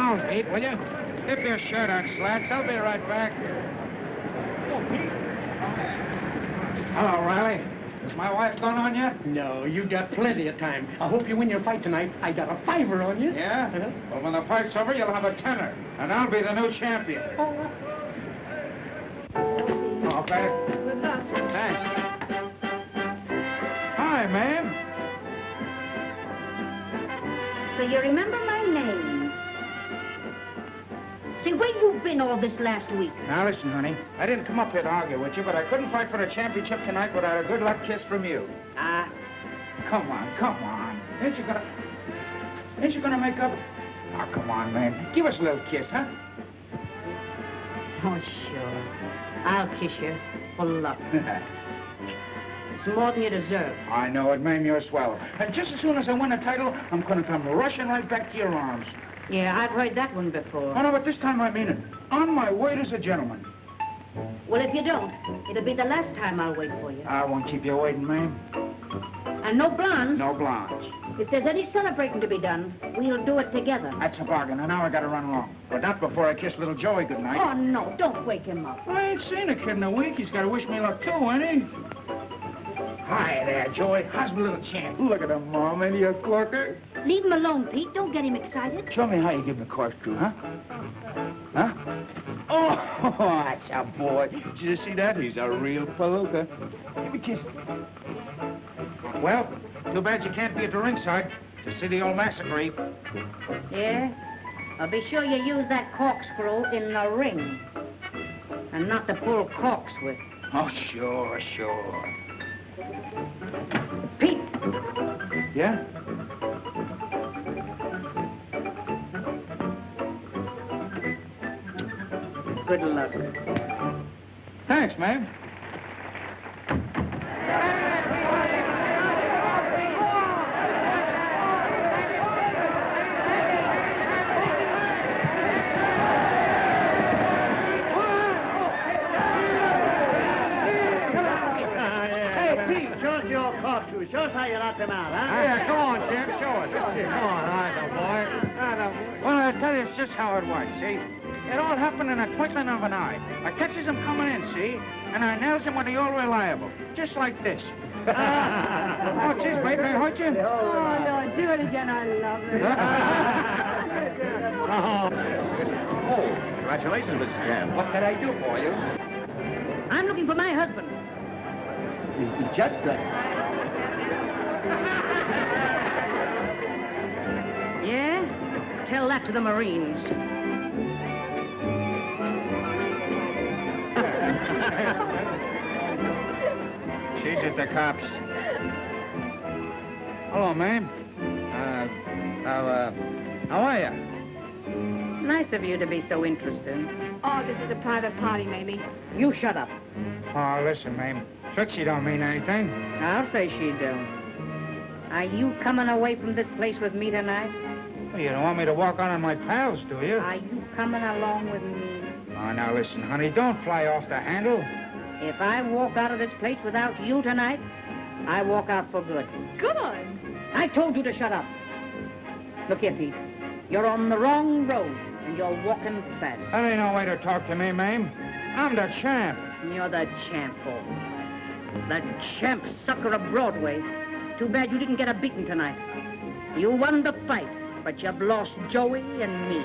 down, Pete, will you? Keep your shirt on, Slats. I'll be right back. Oh, Pete. Hello, Riley. Is my wife gone on yet? No, you got plenty of time. I hope you win your fight tonight. I got a $5 on you. Yeah? Well, when the fight's over, you'll have a $10, and I'll be the new champion. Okay. Good luck. Thanks. Hi, ma'am. So you remember my name? See, where you been all this last week? Now, listen, honey. I didn't come up here to argue with you, but I couldn't fight for the championship tonight without a good luck kiss from you. Come on, come on. Ain't you gonna make up? Oh, come on, man. Give us a little kiss, huh? Oh, sure. I'll kiss you for luck. It's more than you deserve. I know it, ma'am. You're swell. And just as soon as I win a title, I'm gonna come rushing right back to your arms. Yeah, I've heard that one before. Oh, no, but this time I mean it. On my word as a gentleman. Well, if you don't, it'll be the last time I'll wait for you. I won't keep you waiting, ma'am. And no blondes. No blondes. If there's any celebrating to be done, we'll do it together. That's a bargain, and now I gotta run along. But not before I kiss little Joey goodnight. Oh, no, don't wake him up. I ain't seen a kid in a week. He's gotta wish me luck too, ain't he? Hi there, Joey. How's my little champ? Look at him, Mom. Ain't he a corker? Leave him alone, Pete. Don't get him excited. Show me how you give him a corkscrew, huh? Huh? Oh, that's a boy. Did you see that? He's a real Palooka. Give me a kiss. Well, too bad you can't be at the ringside to see the old massacre. Yeah? I'll be sure you use that corkscrew in the ring. And not to pull corks with. Oh, sure, sure. Pete! Yeah? Good luck. Thanks, ma'am. Show us how you knocked him out, huh? Yeah, come on, Jim. Show us. Come on, I know, boy. Well, I'll tell you just how it was, see? It all happened in a twinkling of an eye. I catches him coming in, see? And I nails him with the old reliable. Just like this. Oh, geez, baby, I hurt you? Oh, no, do it again. I love it. Oh, congratulations, Mr. Jam. What can I do for you? I'm looking for my husband. He just got... Yeah? Tell that to the Marines. She's at the cops. Hello, ma'am. How are you? Nice of you to be so interested. Oh, this is a private party, Mamie. You shut up. Oh, listen, ma'am. Trixie don't mean anything. I'll say she don't. Are you coming away from this place with me tonight? Well, you don't want me to walk on my pals, do you? Are you coming along with me? Oh, now listen, honey. Don't fly off the handle. If I walk out of this place without you tonight, I walk out for good. Good. I told you to shut up. Look here, Pete. You're on the wrong road, and you're walking fast. That ain't no way to talk to me, ma'am. I'm the champ. You're the champ, Paul. The champ sucker of Broadway. Too bad you didn't get a beating tonight. You won the fight, but you've lost Joey and me.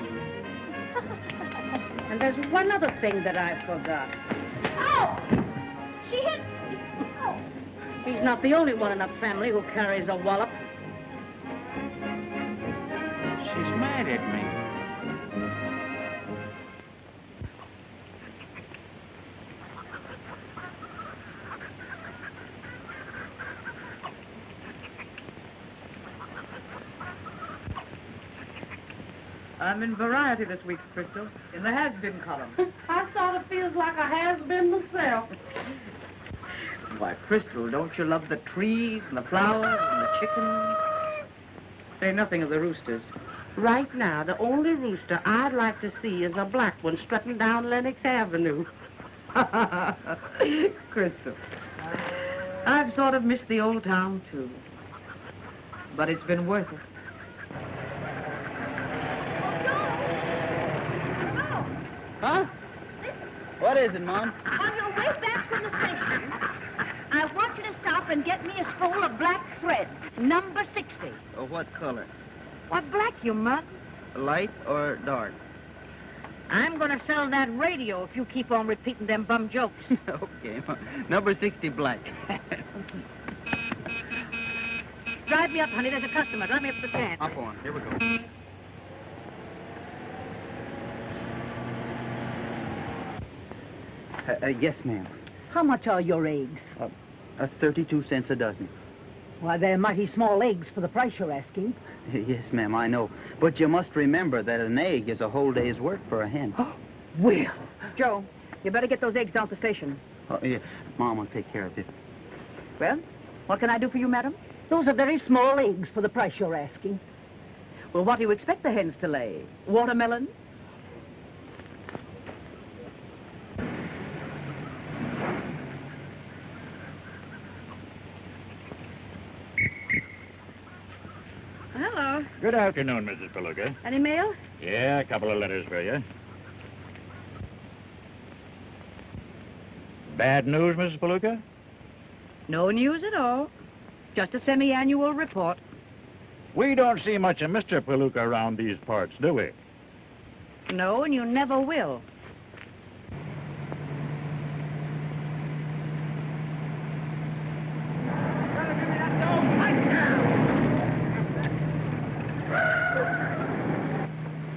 And there's one other thing that I forgot. Oh! She hit me. Oh. He's not the only one in the family who carries a wallop. She's mad at me. I'm in Variety this week, Crystal, in the has-been column. I sort of feels like a has-been myself. Why, Crystal, don't you love the trees and the flowers and the chickens? Say nothing of the roosters. Right now, the only rooster I'd like to see is a black one strutting down Lenox Avenue. Crystal, I've sort of missed the old town, too. But it's been worth it. Huh? What is it, Mom? On your way back from the station, I want you to stop and get me a spool of black thread, number 60. Oh, what color? What black, you mug? Light or dark? I'm going to sell that radio if you keep on repeating them bum jokes. Okay. Number 60 black. Drive me up, honey. There's a customer. Drive me up to the stand. Up on. Here we go. Yes, ma'am. How much are your eggs? 32 cents a dozen. Why, they're mighty small eggs for the price you're asking. Yes, ma'am, I know. But you must remember that an egg is a whole day's work for a hen. Well, Joe, you better get those eggs down to the station. Oh, yeah. Mom will take care of it. Well, what can I do for you, madam? those are very small eggs for the price you're asking. Well, what do you expect the hens to lay? Watermelon? Hello. Good afternoon, Mrs. Palooka. Any mail? Yeah, a couple of letters for you. Bad news, Mrs. Palooka? No news at all. Just a semi-annual report. We don't see much of Mr. Palooka around these parts, do we? No, and you never will.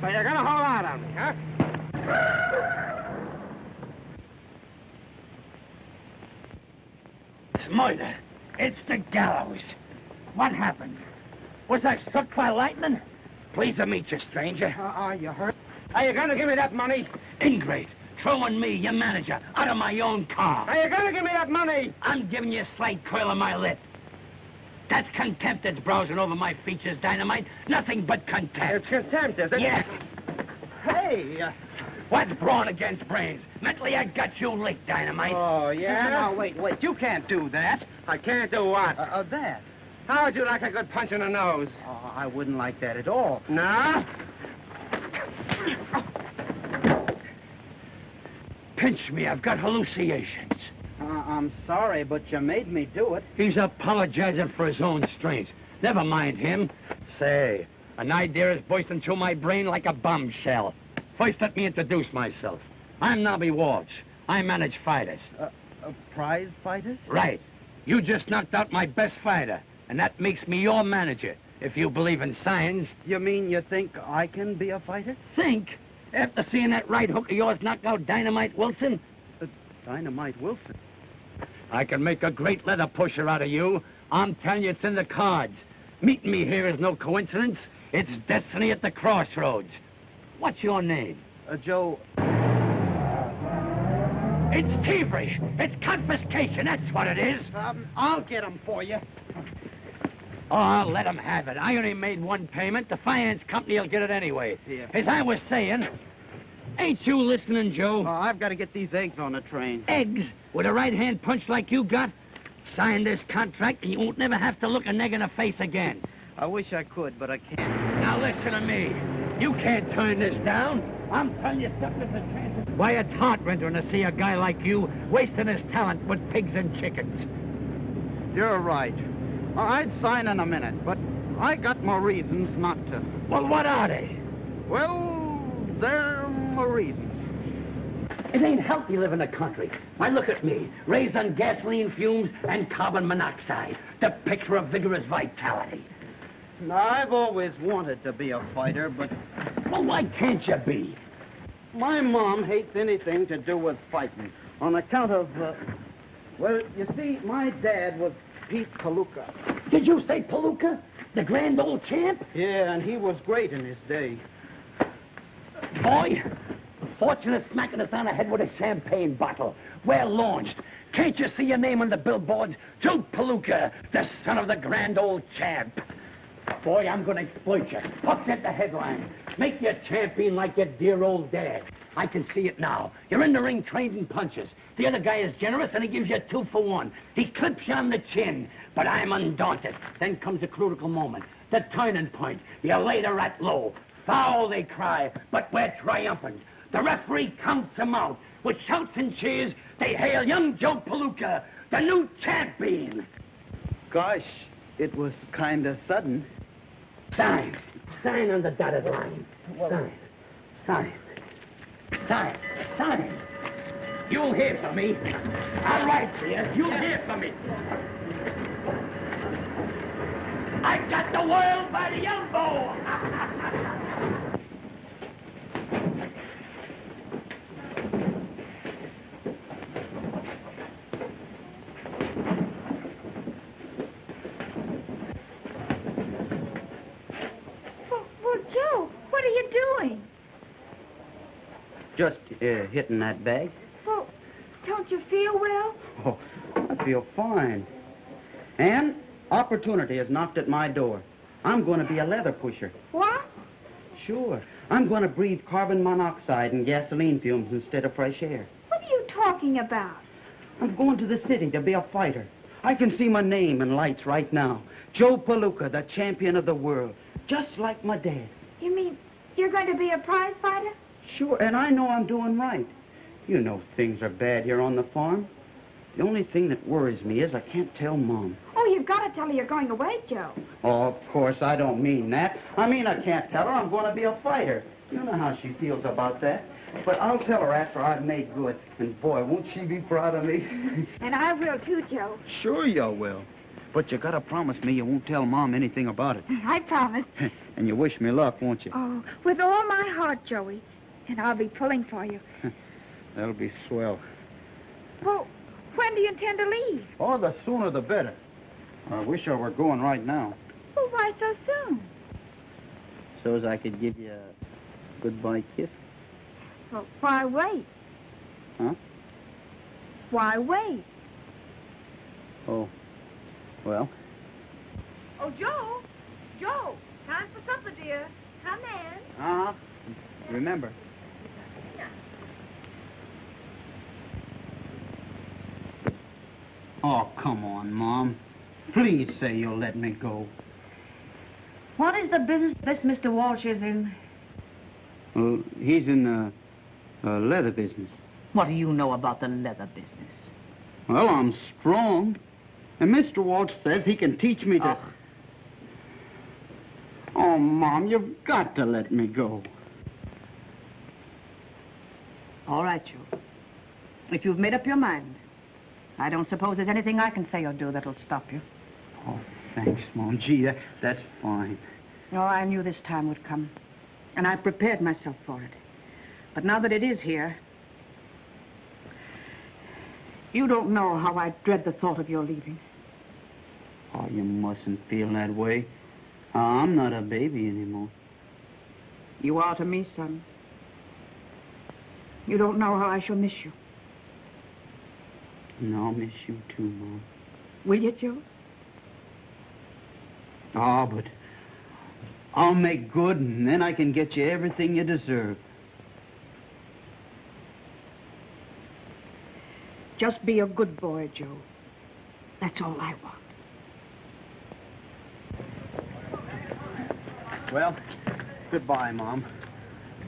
So you're gonna hold out on me, huh? It's murder. It's the gallows. What happened? Was I struck by lightning? Pleased to meet you, stranger. Are you hurt? Are you gonna give me that money? Ingrate. Throwing me, your manager, out of my own car. Are you gonna give me that money? I'm giving you a slight curl of my lip. That's contempt that's browsing over my features, Dynamite. Nothing but contempt. It's contempt, is it? Yeah. Hey. What's brawn against brains? Mentally, I got you licked, Dynamite. Oh, yeah? Now, wait. You can't do that. I can't do what? That. How would you like a good punch in the nose? Oh, I wouldn't like that at all. No? Pinch me. I've got hallucinations. I'm sorry, but you made me do it. He's apologizing for his own strength. Never mind him. Say, an idea is bursting through my brain like a bombshell. First, let me introduce myself. I'm Knobby Walsh. I manage fighters. Prize fighters? Right. You just knocked out my best fighter, and that makes me your manager, if you believe in signs. You mean you think I can be a fighter? Think? After seeing that right hook of yours knock out Dynamite Wilson? Dynamite Wilson? I can make a great leather pusher out of you. I'm telling you, it's in the cards. Meeting me here is no coincidence. It's destiny at the crossroads. What's your name? Joe. It's thievery. It's confiscation. That's what it is. I'll get him for you. Oh, let him have it. I only made one payment. The finance company will get it anyway. Yeah. As I was saying, ain't you listening, Joe? I've got to get these eggs on the train. Eggs? With a right-hand punch like you got? Sign this contract and you won't never have to look a neg in the face again. I wish I could, but I can't. Now listen to me. You can't turn this down. I'm telling you something that's a chance. Why, it's heart-rending to see a guy like you wasting his talent with pigs and chickens. You're right. I'd sign in a minute, but I got more reasons not to. Well, what are they? Well, they're more reasons. It ain't healthy living in the country. Why, look at me, raised on gasoline fumes and carbon monoxide, the picture of vigorous vitality. I've always wanted to be a fighter, but... Well, why can't you be? My mom hates anything to do with fighting on account of, well, you see, my dad was Pete Palooka. Did you say Palooka? The grand old champ? Yeah, and he was great in his day. Boy, fortunate smacking us on the head with a champagne bottle. We're launched. Can't you see your name on the billboards? Joe Palooka, the son of the grand old champ. Boy, I'm going to exploit you. Upset the headline. Make you a champion like your dear old dad. I can see it now. You're in the ring trading punches. The other guy is generous, and he gives you a 2-for-1. He clips you on the chin. But I'm undaunted. Then comes the critical moment. The turning point. You lay the rat low. Foul, they cry, but we're triumphant. the referee counts them out. With shouts and cheers, they hail young Joe Palooka, the new champion. Gosh, it was kind of sudden. Sign. Sign on the dotted line. Sign. Sign. Sign. Sign. You'll hear from me. I'll write to you. You'll hear from me. I got the world by the elbow. Well, Joe, what are you doing? Just hitting that bag. Well, don't you feel well? Oh, I feel fine. And opportunity has knocked at my door. I'm going to be a leather pusher. What? Sure. I'm going to breathe carbon monoxide and gasoline fumes instead of fresh air. What are you talking about? I'm going to the city to be a fighter. I can see my name in lights right now. Joe Palooka, the champion of the world. Just like my dad. You mean you're going to be a prize fighter? Sure, and I know I'm doing right. You know things are bad here on the farm. The only thing that worries me is I can't tell Mom. Oh, you've got to tell her you're going away, Joe. Oh, of course, I don't mean that. I mean I can't tell her I'm going to be a fighter. You know how she feels about that. But I'll tell her after I've made good. And boy, won't she be proud of me. And I will too, Joe. Sure you will. But you got to promise me you won't tell Mom anything about it. I promise. And you wish me luck, won't you? Oh, with all my heart, Joey. And I'll be pulling for you. That'll be swell. Well, when do you intend to leave? Oh, the sooner the better. I wish I were going right now. Well, why so soon? So as I could give you a goodbye kiss? Well, why wait? Huh? Why wait? Oh, well. Oh, Joe! Joe! Time for supper, dear. Come in. Uh-huh. Remember. Oh, come on, Mom. Please say you'll let me go. What is the business this Mr. Walsh is in? Well, he's in the leather business. What do you know about the leather business? Well, I'm strong. And Mr. Walsh says he can teach me to... Oh, Mom, you've got to let me go. All right, Joe. If you've made up your mind, I don't suppose there's anything I can say or do that'll stop you. Oh, thanks, Mom. Gee, that's fine. Oh, I knew this time would come, and I prepared myself for it. But now that it is here, you don't know how I dread the thought of your leaving. Oh, you mustn't feel that way. I'm not a baby anymore. You are to me, son. You don't know how I shall miss you. And I'll miss you too, Mom. Will you, Joe? Oh, but I'll make good, and then I can get you everything you deserve. Just be a good boy, Joe. That's all I want. Well, goodbye, Mom.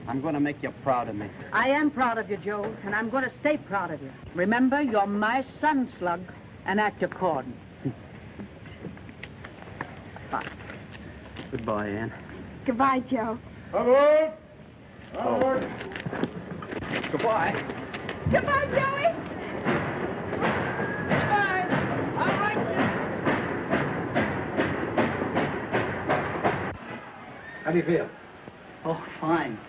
I'm going to make you proud of me. I am proud of you, Joe, and I'm going to stay proud of you. Remember, you're my son, Slug, and act according. Bye. Goodbye, Ann. Goodbye, Joe. Forward! Forward! Goodbye. Goodbye, Joey. Goodbye. All right, How do you feel? Oh, fine.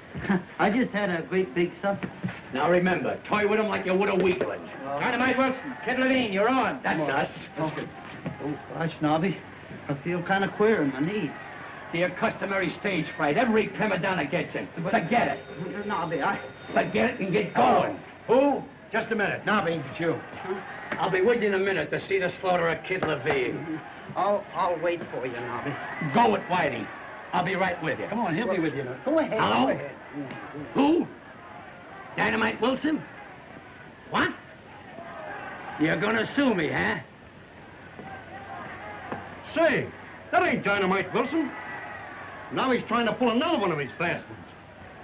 I just had a great big supper. Now remember, toy with him like you would a weakling. Dynamite Wilson, Kid Levine, you're on. That's us. Oh, gosh, Knobby. I feel kind of queer in my knees. Your customary stage fright. Every prima donna gets it. Forget it. Knobby, Forget it and get going. Who? Just a minute. Knobby, it's you. I'll be with you in a minute to see the slaughter of Kid Levine. I'll wait for you, Knobby. Go with Whitey. I'll be right with you. Come on, he'll be with you. Go ahead. Hello? Go ahead. Who? Dynamite Wilson? What? You're gonna sue me, huh? Say, that ain't Dynamite Wilson. Now he's trying to pull another one of his fast ones.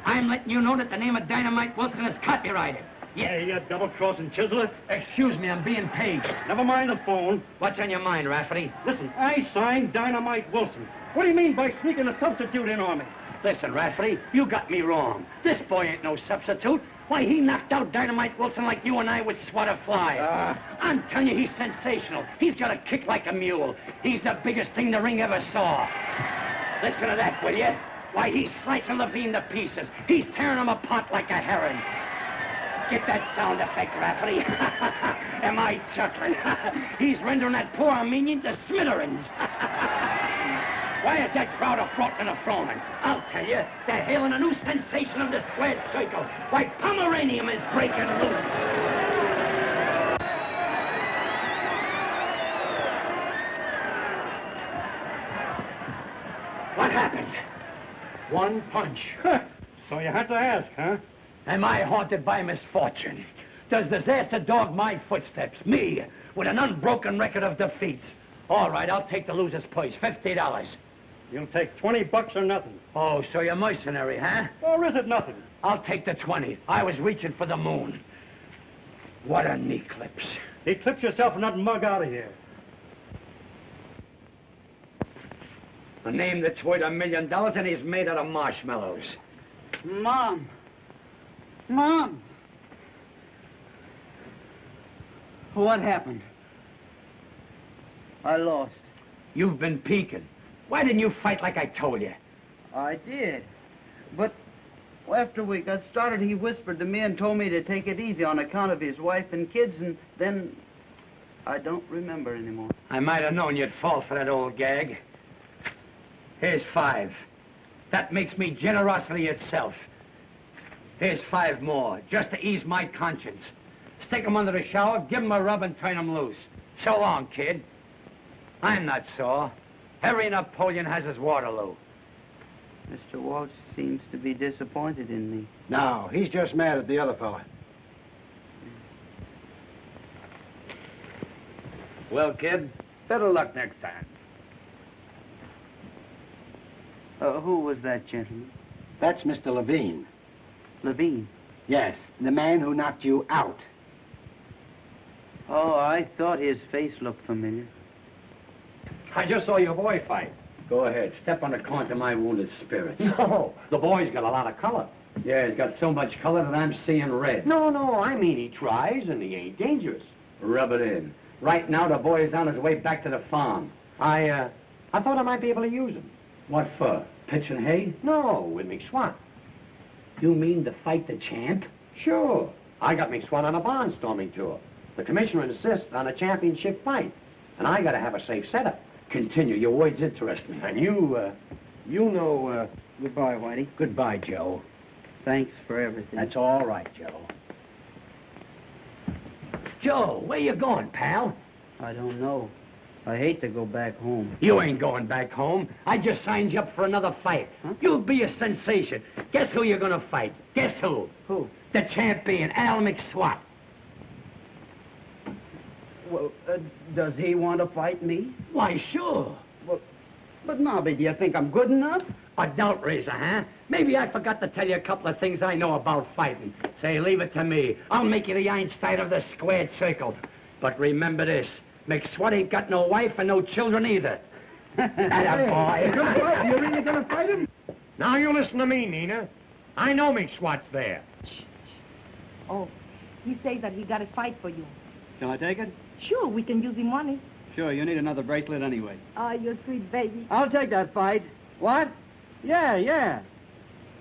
I'm letting you know that the name of Dynamite Wilson is copyrighted. Yeah, you double-crossing chiseler. Excuse me, I'm being paid. Never mind the phone. What's on your mind, Rafferty? Listen, I signed Dynamite Wilson. What do you mean by sneaking a substitute in on me? Listen, Rafferty, you got me wrong. This boy ain't no substitute. Why, he knocked out Dynamite Wilson like you and I would swat a fly. I'm telling you, he's sensational. He's got a kick like a mule. He's the biggest thing the ring ever saw. Listen to that, will you? Why, he's slicing Levine to pieces. He's tearing him apart like a heron. Get that sound effect, Rafferty. Am I chuckling? He's rendering that poor Armenian to smithereens. Why is that crowd a-frotting and a-froning? I'll tell you, they're hailing a new sensation of the squared circle. Why, Pomeranian is breaking loose. What happened? One punch. So you had to ask, huh? Am I haunted by misfortune? Does disaster dog my footsteps? Me, with an unbroken record of defeats. All right, I'll take the loser's purse, $50. You'll take $20 or nothing. Oh, so you're mercenary, huh? Or is it nothing? I'll take the 20. I was reaching for the moon. What an eclipse. Eclipse yourself and not mug out of here. A name that's worth $1 million and he's made out of marshmallows. Mom. Mom. What happened? I lost. You've been peeking. Why didn't you fight like I told you? I did. But after we got started, he whispered to me and told me to take it easy on account of his wife and kids, and then I don't remember anymore. I might have known you'd fall for that old gag. Here's 5. That makes me generosity itself. Here's 5 more, just to ease my conscience. Stick 'em under the shower, give 'em a rub, and turn 'em loose. So long, kid. I'm not sore. Every Napoleon has his Waterloo. Mr. Walsh seems to be disappointed in me. No, he's just mad at the other fella. Well, kid, better luck next time. Who was that gentleman? That's Mr. Levine. Levine? Yes, the man who knocked you out. Oh, I thought his face looked familiar. I just saw your boy fight. Go ahead, step on the corn to my wounded spirits. No, the boy's got a lot of color. Yeah, he's got so much color that I'm seeing red. No, I mean he tries and he ain't dangerous. Rub it in. Right now, the boy is on his way back to the farm. I thought I might be able to use him. What for? Pitching hay? No, with McSwatt. You mean to fight the champ? Sure. I got McSwatt on a barnstorming tour. The commissioner insists on a championship fight, and I got to have a safe setup. Continue. Your words interest me. And you know, Goodbye, Whitey. Goodbye, Joe. Thanks for everything. That's all right, Joe. Joe, where you going, pal? I don't know. I hate to go back home. You ain't going back home. I just signed you up for another fight. Huh? You'll be a sensation. Guess who you're gonna fight? Guess who? Who? The champion, Al McSwatt. Well, does he want to fight me? Why, sure. Well, but Knobby, do you think I'm good enough? A doubt raiser, huh? Maybe I forgot to tell you a couple of things I know about fighting. Say, leave it to me. I'll make you the Einstein of the squared circle. But remember this, McSwatt ain't got no wife and no children either. Atta boy. You really gonna fight him? Now you listen to me, Nina. I know McSwatt's there. Oh, he says that he got a fight for you. Shall I take it? Sure, we can use him money. Sure, you need another bracelet anyway. Oh, you sweet baby. I'll take that fight. What? Yeah.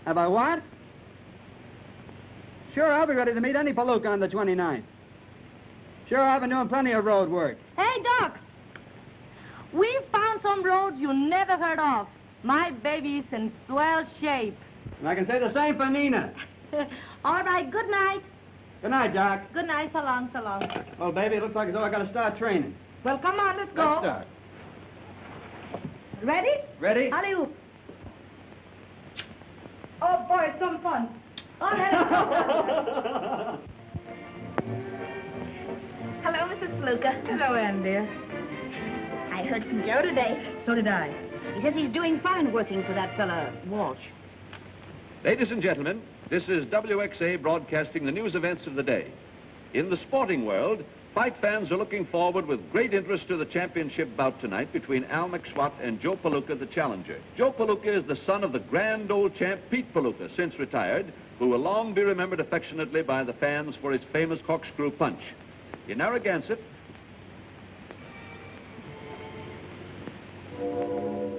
Have I what? Sure, I'll be ready to meet any Palooka on the 29th. Sure, I've been doing plenty of road work. Hey, Doc. We found some roads you never heard of. My baby's in swell shape. And I can say the same for Nina. All right, good night. Good night, Doc. Good night, so long, so long. Well, baby, it looks like as though I got to start training. Well, come on, let's go. Let's start. Ready? Ready? Alley-oop. Oh, boy, it's some fun. Oh, let it go. Hello, Mrs. Palooka. Hello, Ann, dear. I heard from Joe today. So did I. He says he's doing fine working for that fella, Walsh. Ladies and gentlemen, this is WXA broadcasting the news events of the day. In the sporting world, fight fans are looking forward with great interest to the championship bout tonight between Al McSwatt and Joe Palooka, the challenger. Joe Palooka is the son of the grand old champ Pete Palooka, since retired, who will long be remembered affectionately by the fans for his famous corkscrew punch. In Narragansett...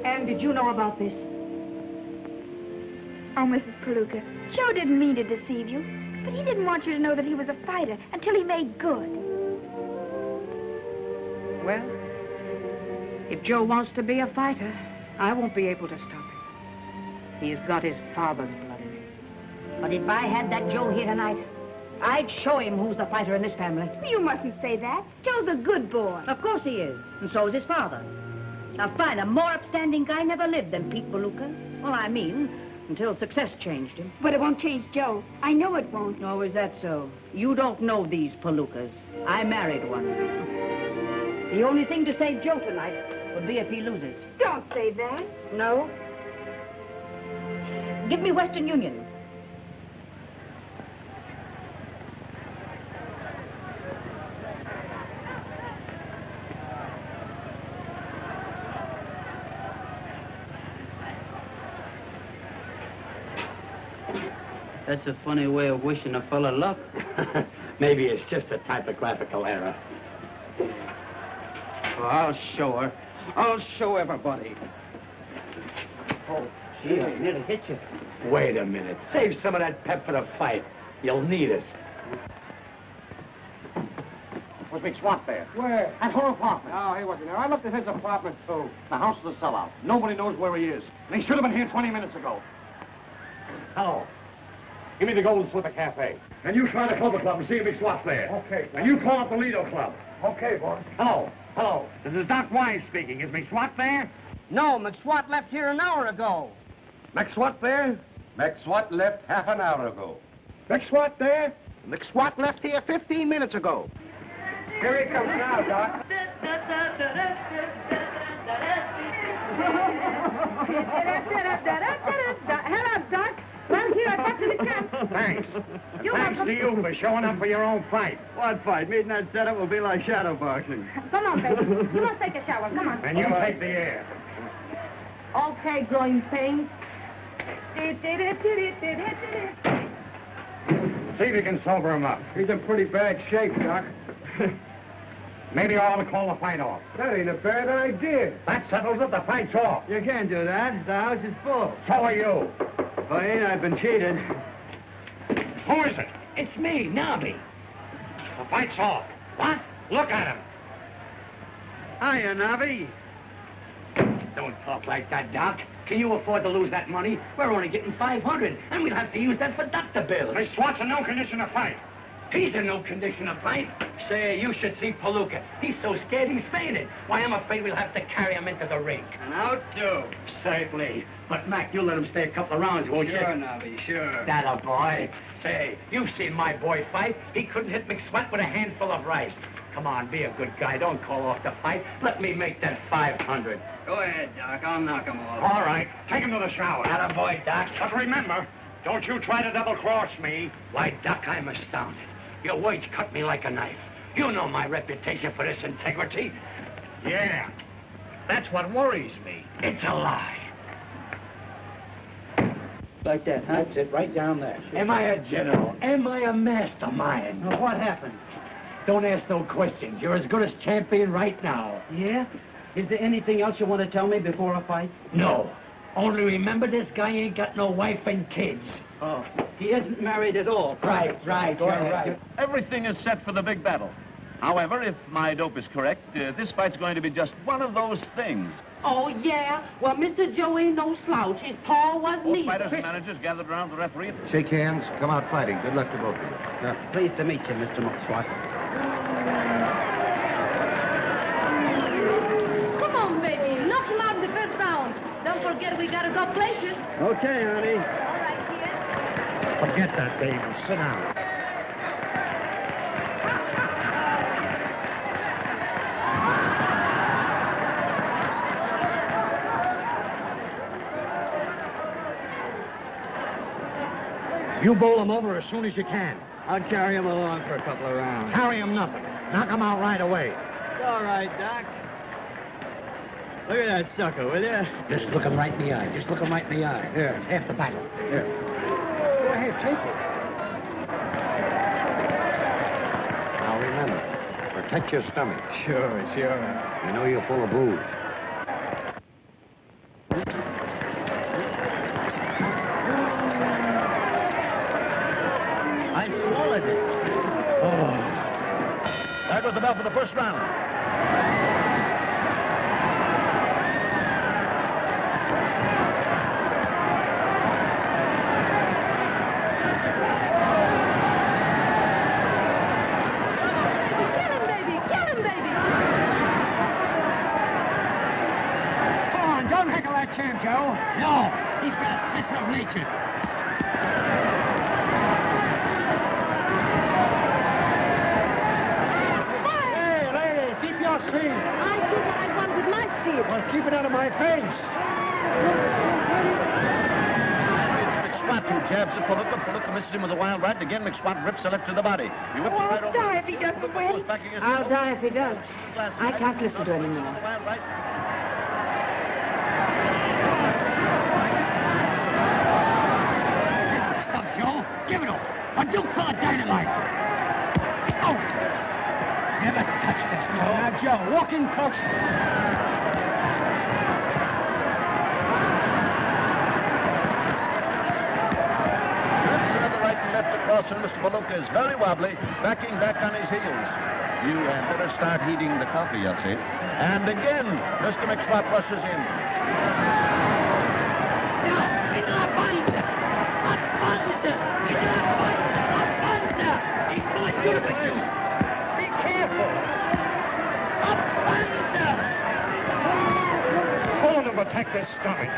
Anne, did you know about this? Oh, Mrs. Palooka, Joe didn't mean to deceive you, but he didn't want you to know that he was a fighter until he made good. Well, if Joe wants to be a fighter, I won't be able to stop him. He's got his father's blood in him. But if I had that Joe here tonight, I'd show him who's the fighter in this family. You mustn't say that. Joe's a good boy. Of course he is, and so is his father. A finer, more upstanding guy never lived than Pete Palooka. Well, I mean, until success changed him. But it won't change Joe. I know it won't. Oh, is that so? You don't know these Palookas. I married one. The only thing to save Joe tonight would be if he loses. Don't say that. No? Give me Western Union. That's a funny way of wishing a fella luck. Maybe it's just a typographical error. Well, I'll show her. I'll show everybody. Oh, gee, I nearly hit you. Wait a minute. Save some of that pep for the fight. You'll need it. Was McSwatt there? Where? At her apartment. Oh, he wasn't there. I looked at his apartment, too. The house is a sellout. Nobody knows where he is. And he should have been here 20 minutes ago. Hello. Give me the Golden Slipper Cafe. And you try the Clover Club and see if McSwatt's there. Okay. And you call up the Lido Club. Okay, boss. Hello. Hello. This is Doc Wise speaking. Is McSwatt there? No, McSwatt left here an hour ago. McSwatt there? McSwatt left half an hour ago. McSwatt there? McSwatt left here 15 minutes ago. Here he comes now, Doc. Hello, Doc. Well, here, I got you the camp. Thanks. And thanks to you for showing up for your own fight. What fight? Meeting that setup will be like shadow boxing. Come on, baby. You must take a shower. Come on. And you take the air. Okay, growing pains. See if you can sober him up. He's in pretty bad shape, Doc. Maybe I ought to call the fight off. That ain't a bad idea. That settles it. The fight's off. You can't do that. The house is full. So are you. Oh, ain't I been cheated? Who is it? It's me, Knobby. The fight's off. What? Look at him. Hiya, Knobby. Don't talk like that, Doc. Can you afford to lose that money? We're only getting $500, and we'll have to use that for doctor bills. McSwatt's in no condition to fight. He's in no condition to fight. Say, you should see Palooka. He's so scared he's fainted. Why, I'm afraid we'll have to carry him into the ring. And out too. Certainly. But, Mac, you'll let him stay a couple of rounds, won't you? Sure, Knobby, sure. That a boy. Say, you've seen my boy fight. He couldn't hit McSwatt with a handful of rice. Come on, be a good guy. Don't call off the fight. Let me make that $500. Go ahead, Doc. I'll knock him off. All right. Take him to the shower. That a boy, Doc. But remember, don't you try to double-cross me. Why, Doc, I'm astounded. Your words cut me like a knife. You know my reputation for this integrity. Yeah. That's what worries me. It's a lie. Like that, huh? That's it, right down there. Am I a general? Am I a mastermind? Well, what happened? Don't ask no questions. You're as good as champion right now. Yeah? Is there anything else you want to tell me before a fight? No. Only remember, this guy ain't got no wife and kids. Oh, he isn't married at all. Right. You're right. Everything is set for the big battle. However, if my dope is correct, this fight's going to be just one of those things. Oh, yeah? Well, Mr. Joe ain't no slouch. His paw was Both me. fighters and managers gathered around the referee. Shake hands. Come out fighting. Good luck to both of you. Pleased to meet you, Mr. McSwatt. Come on, baby. Knock him out in the first round. Don't forget we gotta go places. Okay, honey. All right, kid. Forget that, baby. Sit down. You bowl him over as soon as you can. I'll carry him along for a couple of rounds. Carry him nothing. Knock him out right away. All right, Doc. Look at that sucker, will you? Just look him right in the eye. Just look him right in the eye. Here, it's half the battle. Here. Go ahead, take it. Now remember, protect your stomach. Sure. You know you're full of booze. I swallowed it. There goes the bell for the first round. Champ, Joe. No, he's got a sense of nature. Hey, lady, keep your seat. I do what I want with my seat. Well, keep it out of my face. McSwatt who jabs at Palooka. Palooka misses him with a wild right. Again, McSwatt rips the left to the body. He whips it right over. Die if he doesn't win. I'll die if he does. I can't listen to him anymore. Wild right. Give it up. A Duke full of dynamite. Oh! Never touched this, Joe. Now, Joe, walk in close. Another right and left across, and Mr. Palooka is very wobbly, backing back on his heels. You had better start heating the coffee, I'll say. And again, Mr. McSwatt rushes in. Be careful. Pull him to protect his stomach.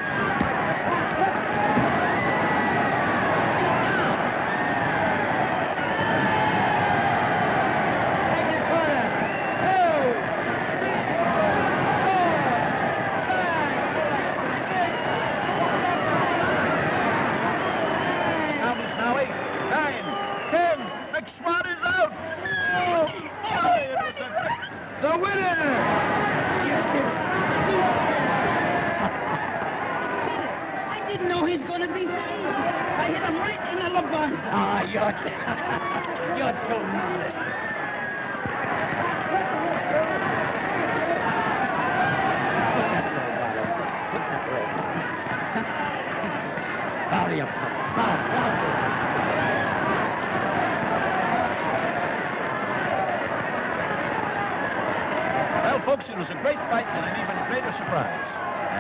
You're too modest. Put that roll. Hurry up, Well, folks, it was a great fight and an even greater surprise.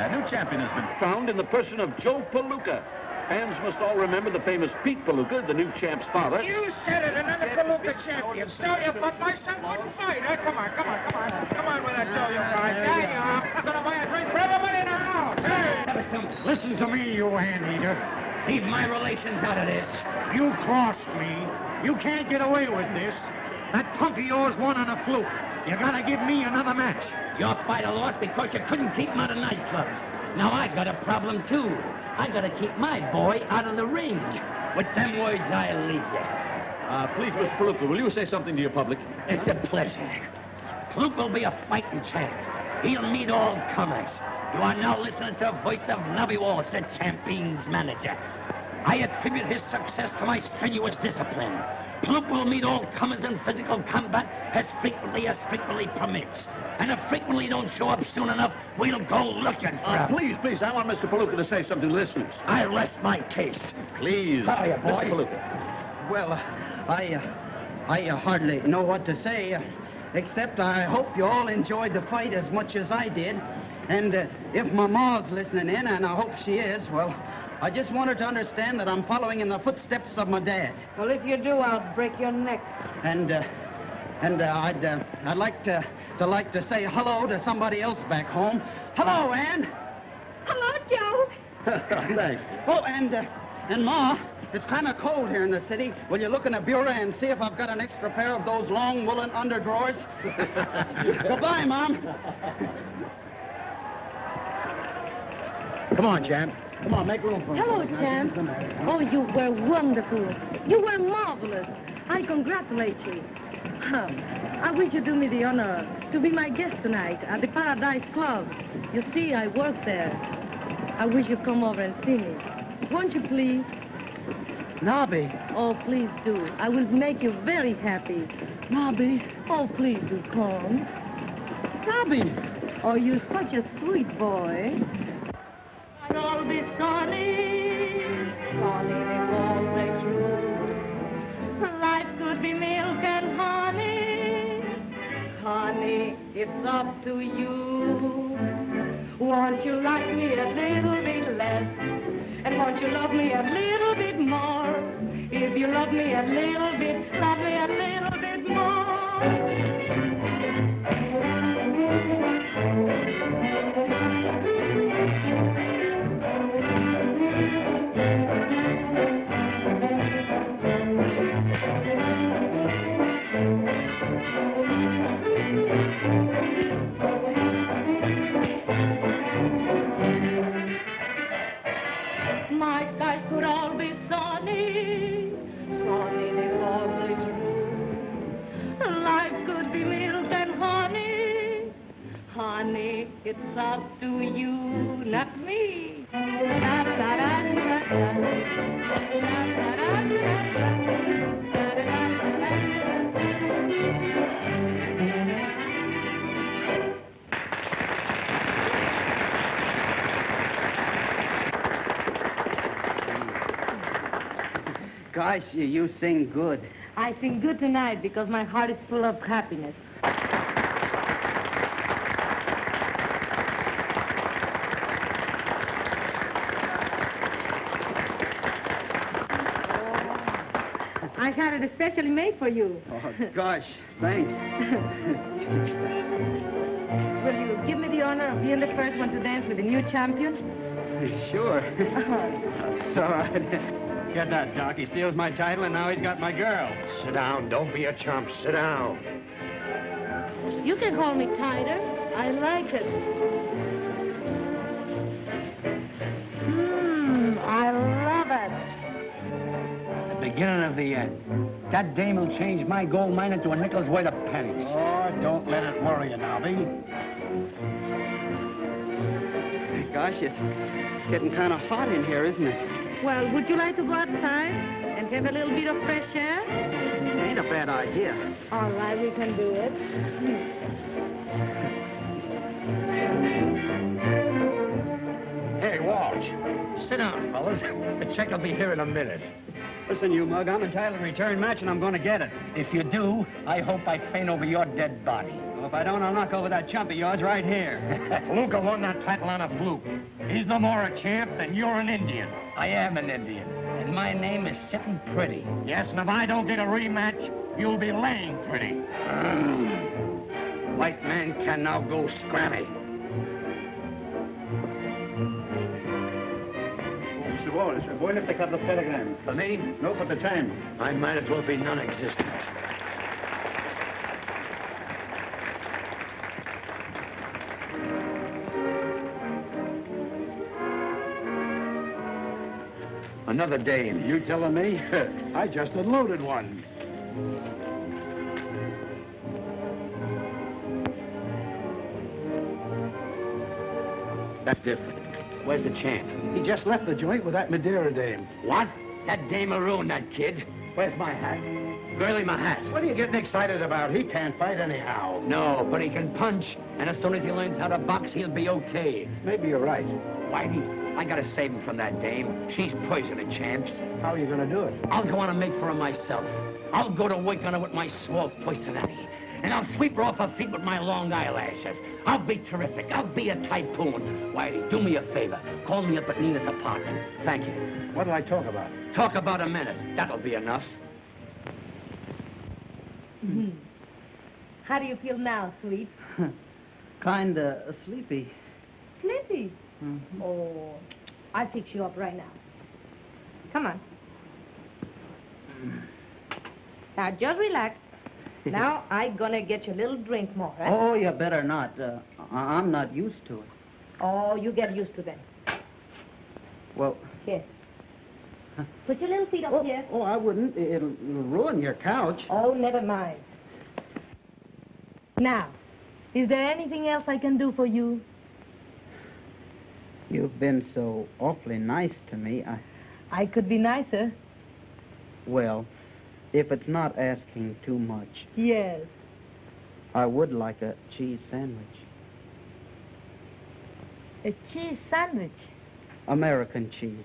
A new champion has been found in the person of Joe Palooka. Fans must all remember the famous Pete Palooka, the new champ's father. You said it, another Palooka champion. So you thought my son wouldn't fight, huh? Come on with that show you fight. There you are. I'm going to buy a drink for everybody in the house. Hey! Listen to me, you hand-eater. Leave my relations out of this. You crossed me. You can't get away with this. That punk of yours won on a fluke. You gotta give me another match. Your fighter lost because you couldn't keep him out of nightclubs. Now I got a problem, too. I gotta keep my boy out of the ring. With them words, I'll leave you. Please, Mr. Palooka, will you say something to your public? It's a pleasure. Palooka will be a fighting champ. He'll meet all comers. You are now listening to the voice of Knobby Walsh, the champion's manager. I attribute his success to my strenuous discipline. Palooka will meet all comers in physical combat as frequently permits. And if frequently don't show up soon enough, we'll go looking for him. Please, I want Mr. Palooka to say something to listeners. I rest my case. Please. Hurry up, boy. Mr. Palooka. Well, I hardly know what to say, except I hope you all enjoyed the fight as much as I did. And if my ma's listening in, and I hope she is, well, I just want her to understand that I'm following in the footsteps of my dad. Well, if you do, I'll break your neck. And I'd like to say hello to somebody else back home. Hello, Ann. Hello, Joe. Thanks. Oh, and Ma, it's kind of cold here in the city. Will you look in the bureau and see if I've got an extra pair of those long woolen underdrawers? Goodbye, Mom. Come on, champ. Come on, make room for him. Hello, champ. Oh, you were wonderful. You were marvelous. I congratulate you. I wish you'd do me the honor to be my guest tonight at the Paradise Club. You see, I work there. I wish you'd come over and see me. Won't you, please? Knobby. Oh, please do. I will make you very happy. Knobby. Oh, please do come. Knobby. Oh, you're such a sweet boy. I'll all be sunny, sunny if all they true. Life could be milk and honey, honey, it's up to you. Won't you like me a little bit less? And won't you love me a little bit more? If you love me a little bit, love me a little bit more. My skies could all be sunny, sunny if all they true. Life could be milk and honey, honey, it's up to you, not me. Da, da, da, da, da, Gosh, you sing good. I sing good tonight because my heart is full of happiness. I had it especially made for you. Oh, gosh, thanks. Will you give me the honor of being the first one to dance with the new champion? Sure. So, get that, Doc. He steals my title, and now he's got my girl. Sit down. Don't be a chump. Sit down. You can call me tighter. I like it. I love it. The beginning of the end. That dame will change my gold mine into a nickel's worth of pennies. Oh, don't let it worry you, Knobby. Gosh, it's getting kind of hot in here, isn't it? Well, would you like to go outside and have a little bit of fresh air? Ain't a bad idea. All right, we can do it. Hey, Walsh. Sit down, fellas. The check will be here in a minute. Listen, you mug, I'm entitled to return match, and I'm going to get it. If you do, I hope I faint over your dead body. Well, if I don't, I'll knock over that chump of yours right here. Palooka won that title on a fluke. He's no more a champ than you're an Indian. I am an Indian, and my name is Sitting Pretty. Yes, and if I don't get a rematch, you'll be laying pretty. White man can now go scrammy. Mr. Walsh, go and pick up the telegrams. For me? No, for the time. I might as well be non-existent. Another dame. You telling me? I just unloaded one. That's different. Where's the champ? He just left the joint with that Madeira dame. What? That dame will ruin that kid. Where's my hat? Girlie, my hat. What are you getting excited about? He can't fight anyhow. No, but he can punch. And as soon as he learns how to box, he'll be okay. Maybe you're right. Whitey, I gotta save him from that dame. She's poison to champs. How are you going to do it? I'll go on and make for her myself. I'll go to work on her with my swole poisonati. And I'll sweep her off her feet with my long eyelashes. I'll be terrific. I'll be a typhoon. Whitey, do me a favor. Call me up at Nina's apartment. Thank you. What did I talk about? Talk about a minute. That'll be enough. How do you feel now, sweet? Kinda sleepy. Sleepy? Oh, I'll fix you up right now. Come on. Now, just relax. Now, I'm gonna get you a little drink more, right? Oh, you better not. I'm not used to it. Oh, you get used to them. Well... Here. Put your little feet up here. Oh, I wouldn't. It'll ruin your couch. Oh, never mind. Now, is there anything else I can do for you? You've been so awfully nice to me. I could be nicer. Well, if it's not asking too much, Yes. I would like a cheese sandwich. A cheese sandwich? American cheese.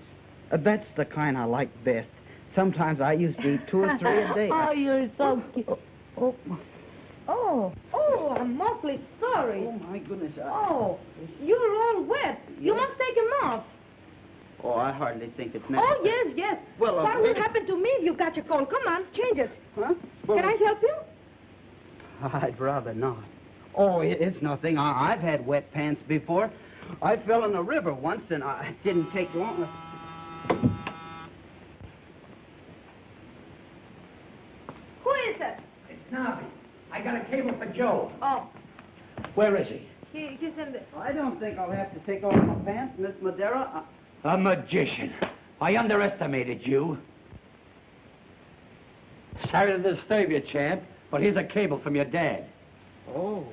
That's the kind I like best. Sometimes I used to eat 2 or 3 a day. Oh, you're so cute. Oh, I'm awfully sorry. Oh, my goodness. Oh, you're all wet. You must take them off. Oh, I hardly think it's necessary. Oh, yes. Well, what will happen to me if you've got your cold? Come on, change it. Huh? Well, Can I help you? I'd rather not. Oh, it's nothing. I've had wet pants before. I fell in a river once, and it didn't take long. Who is it? It's Knobby. I got a cable for Joe. Oh, Where is he? he's in the... I don't think I'll have to take off my pants, Miss Madera. A magician. I underestimated you. Sorry to disturb you, champ, but here's a cable from your dad. Oh.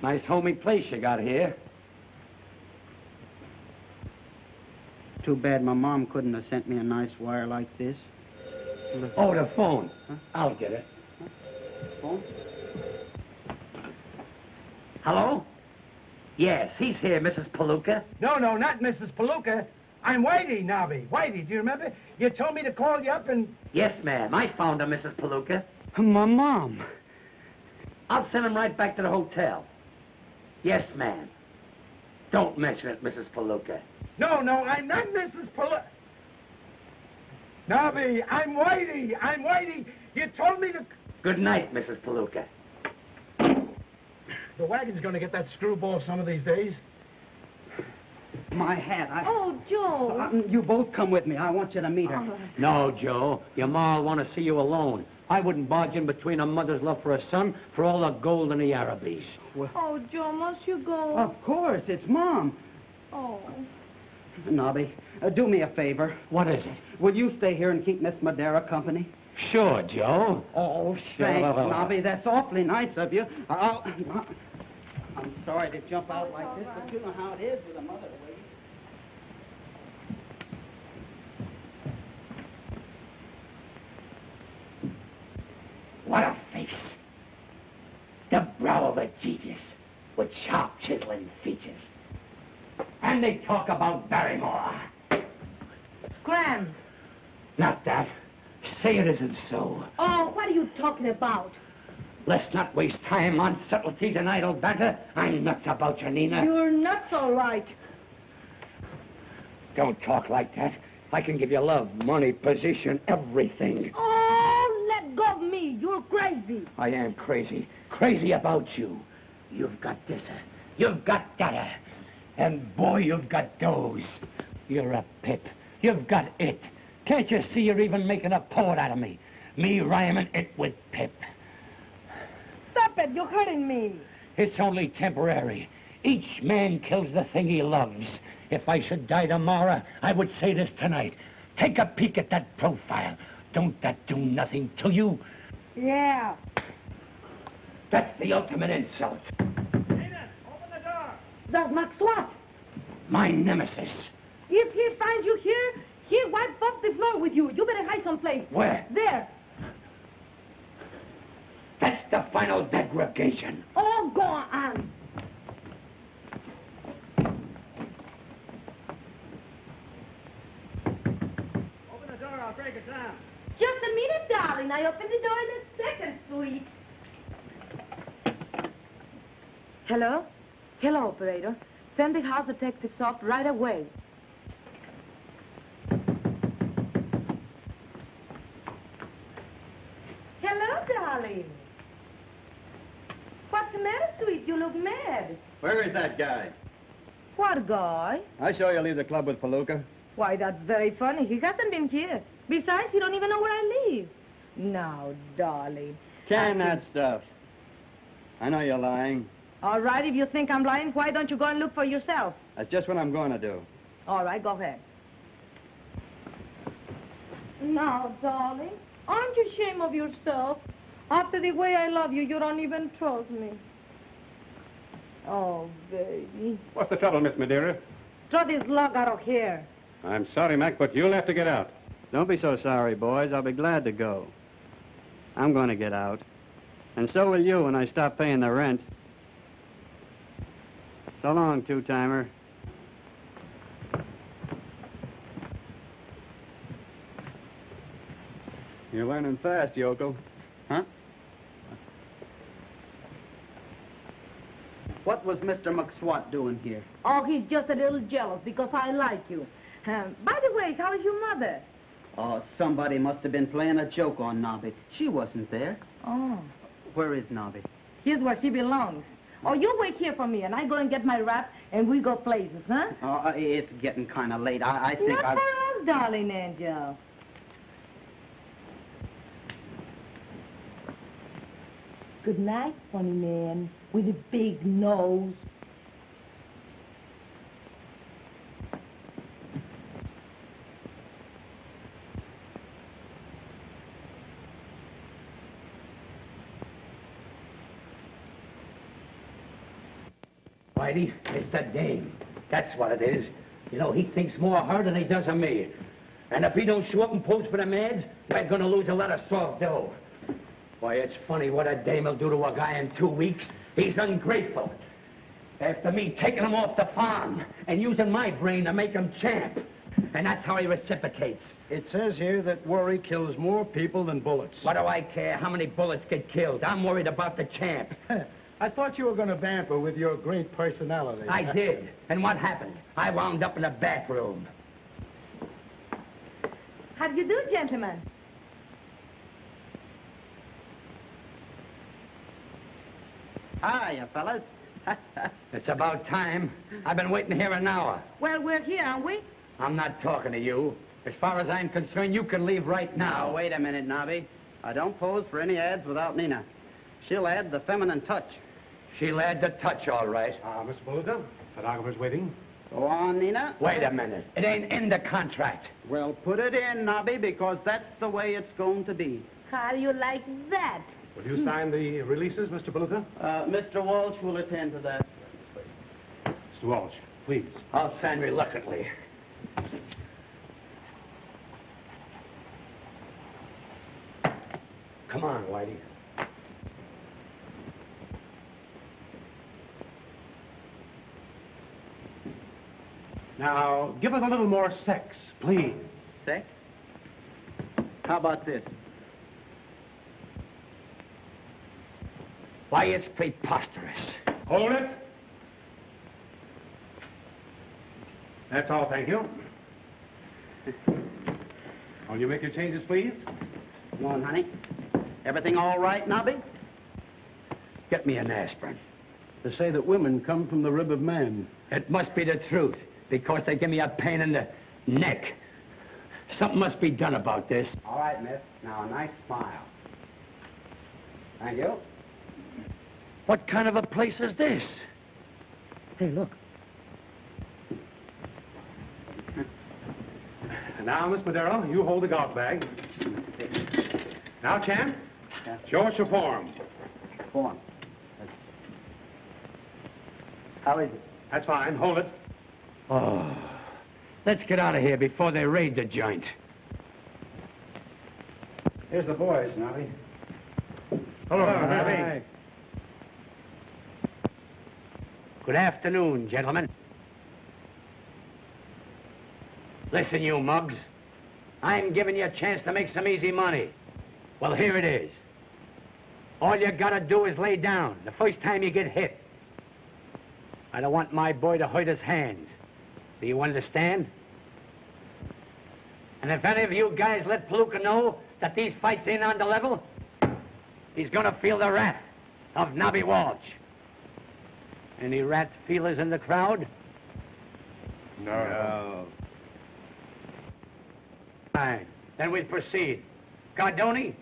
Nice homey place you got here. Too bad my mom couldn't have sent me a nice wire like this. Oh, the phone. Huh? I'll get it. Phone? Hello? Yes, he's here, Mrs. Palooka. No, not Mrs. Palooka. I'm Whitey, Knobby. Whitey, do you remember? You told me to call you up and... Yes, ma'am. I found her, Mrs. Palooka. My mom. I'll send him right back to the hotel. Yes, ma'am. Don't mention it, Mrs. Palooka. No, I'm not Mrs. Palooka. Knobby, I'm Whitey. You told me to... Good night, Mrs. Palooka. The wagon's going to get that screwball some of these days. My hat. Oh, Joe. You both come with me. I want you to meet her. No, Joe. Your ma'll want to see you alone. I wouldn't barge in between a mother's love for a son for all the gold in the Arabies. Oh, Joe, must you go? Of course, it's Mom. Oh. Knobby, do me a favor. What is it? Will you stay here and keep Miss Madera company? Sure, Joe. Oh, thanks, Knobby. That's awfully nice of you. I'm sorry to jump out like this, but you know how it is with a mother waiting. What a face. The brow of a genius with sharp chiseling features. And they talk about Barrymore. Scram. Not that. Say it isn't so. Oh, what are you talking about? Let's not waste time on subtleties and idle banter. I'm nuts about you, Nina. You're nuts, all right. Don't talk like that. I can give you love, money, position, everything. Oh, let go of me. You're crazy. I am crazy. Crazy about you. You've got this. You've got that. And boy, you've got those. You're a pip. You've got it. Can't you see you're even making a poet out of me? Me rhyming it with Pip. Stop it. You're hurting me. It's only temporary. Each man kills the thing he loves. If I should die tomorrow, I would say this tonight. Take a peek at that profile. Don't that do nothing to you? Yeah. That's the ultimate insult. Nina, open the door. That's McSwatt. My nemesis. If he finds you here, he'll wipe off the floor with you. You better hide someplace. Where? There. That's the final degradation. Oh, go on. Open the door, I'll break it down. Just a minute, darling. I open the door in a second, sweet. Hello? Hello, operator. Send the house detectives off right away. Hello, darling. What's the matter, sweet? You look mad. Where is that guy? What guy? I saw you leave the club with Palooka. Why, that's very funny. He hasn't been here. Besides, he don't even know where I live. Now, darling. Can that stuff. I know you're lying. All right, if you think I'm lying, why don't you go and look for yourself? That's just what I'm going to do. All right, go ahead. Now, darling, aren't you ashamed of yourself? After the way I love you, you don't even trust me. Oh, baby. What's the trouble, Miss Madeira? Throw this log out of here. I'm sorry, Mac, but you'll have to get out. Don't be so sorry, boys. I'll be glad to go. I'm going to get out. And so will you when I stop paying the rent. So long, two-timer. You're learning fast, Yoko. Huh? What was Mr. McSwatt doing here? Oh, he's just a little jealous because I like you. By the way, how is your mother? Oh, somebody must have been playing a joke on Knobby. She wasn't there. Oh. Where is Knobby? Here's where she belongs. Oh, you wait here for me, and I go and get my wrap, and we go places, huh? Oh, it's getting kind of late. I think Not for us, darling angel. Good night, funny man, with a big nose. Whitey, it's the dame. That's what it is. You know, he thinks more of her than he does of me. And if he don't show up and pose for the mads, we're gonna lose a lot of soft dough. Why, it's funny what a dame will do to a guy in 2 weeks. He's ungrateful. After me taking him off the farm and using my brain to make him champ. And that's how he reciprocates. It says here that worry kills more people than bullets. What do I care how many bullets get killed? I'm worried about the champ. I thought you were going to vamp her with your great personality. I did. And what happened? I wound up in a bathroom. How do you do, gentlemen? Hiya, fellas. It's about time. I've been waiting here an hour. Well, we're here, aren't we? I'm not talking to you. As far as I'm concerned, you can leave right now. Now, wait a minute, Knobby. I don't pose for any ads without Nina. She'll add the feminine touch. She'll add the touch, all right. Mr. Palooka, photographer's waiting. Go on, Nina. Wait a minute. It ain't in the contract. Well, put it in, Knobby, because that's the way it's going to be. How do you like that? Will you sign the releases, Mr. Palooka? Mr. Walsh will attend to that. Mr. Walsh, please. I'll sign reluctantly. Come on, Whitey. Now, give us a little more sex, please. Sex? How about this? Why, it's preposterous. Hold it. That's all, thank you. Will you make your changes, please? Come on, honey. Everything all right, Knobby? Get me an aspirin. They say that women come from the rib of man. It must be the truth, because they give me a pain in the neck. Something must be done about this. All right, miss. Now, a nice smile. Thank you. What kind of a place is this? Hey, look. Now, Miss Madero, you hold the golf bag. Now, champ, show us your form. Form. How is it? That's fine. Hold it. Oh, let's get out of here before they raid the joint. Here's the boys, Knobby. Hello, Knobby. Good afternoon, gentlemen. Listen, you mugs. I'm giving you a chance to make some easy money. Well, here it is. All you gotta do is lay down the first time you get hit. I don't want my boy to hurt his hands. Do you understand? And if any of you guys let Palooka know that these fights ain't on the level, he's gonna feel the wrath of Knobby Walsh. Any rat feelers in the crowd? No. Fine. Then we'll proceed. Cardoni,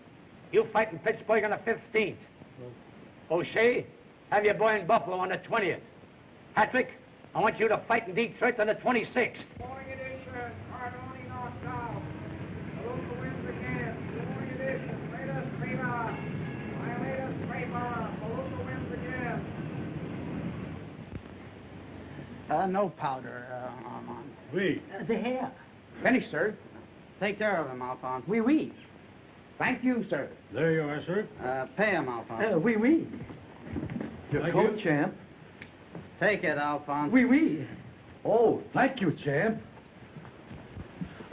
you fight in Pittsburgh on the 15th. O'Shea, have your boy in Buffalo on the 20th. Patrick, I want you to fight in Detroit on the 26th. Morning edition, Cardoni North South. Palooka wins again. Morning edition, latest paper. My latest paper. Palooka wins again. No powder, Armand. Oui. The hair. Finished, sir. Take care of him, Alphonse. Oui, oui. Thank you, sir. There you are, sir. Pay him, Alphonse. Oui, oui. Your Thank coat, you. champ. Take it, Alphonse. Oui, oui. Oh, thank you, champ.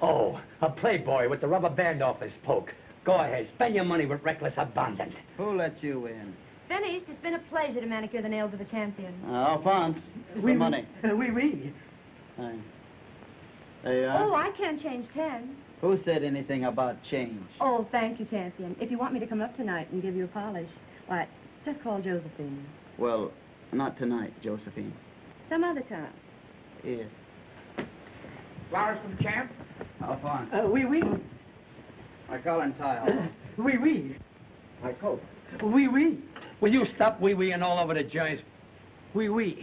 Oh, a playboy with the rubber band off his poke. Go ahead, spend your money with reckless abandon. Who let you in? Finished. It's been a pleasure to manicure the nails of the champion. Alphonse, the money. Oui, oui. Thanks. There you are. Oh, I can't change 10. Who said anything about change? Oh, thank you, champion. If you want me to come up tonight and give you a polish, why, just call Josephine. Well, not tonight, Josephine. Some other time. Yes. Flowers from Champ? Alphonse. Oui, oui. My collar and tie. Oui, oui. My coat. Oui, oui. Will you stop wee-weeing all over the joint? Oui, oui.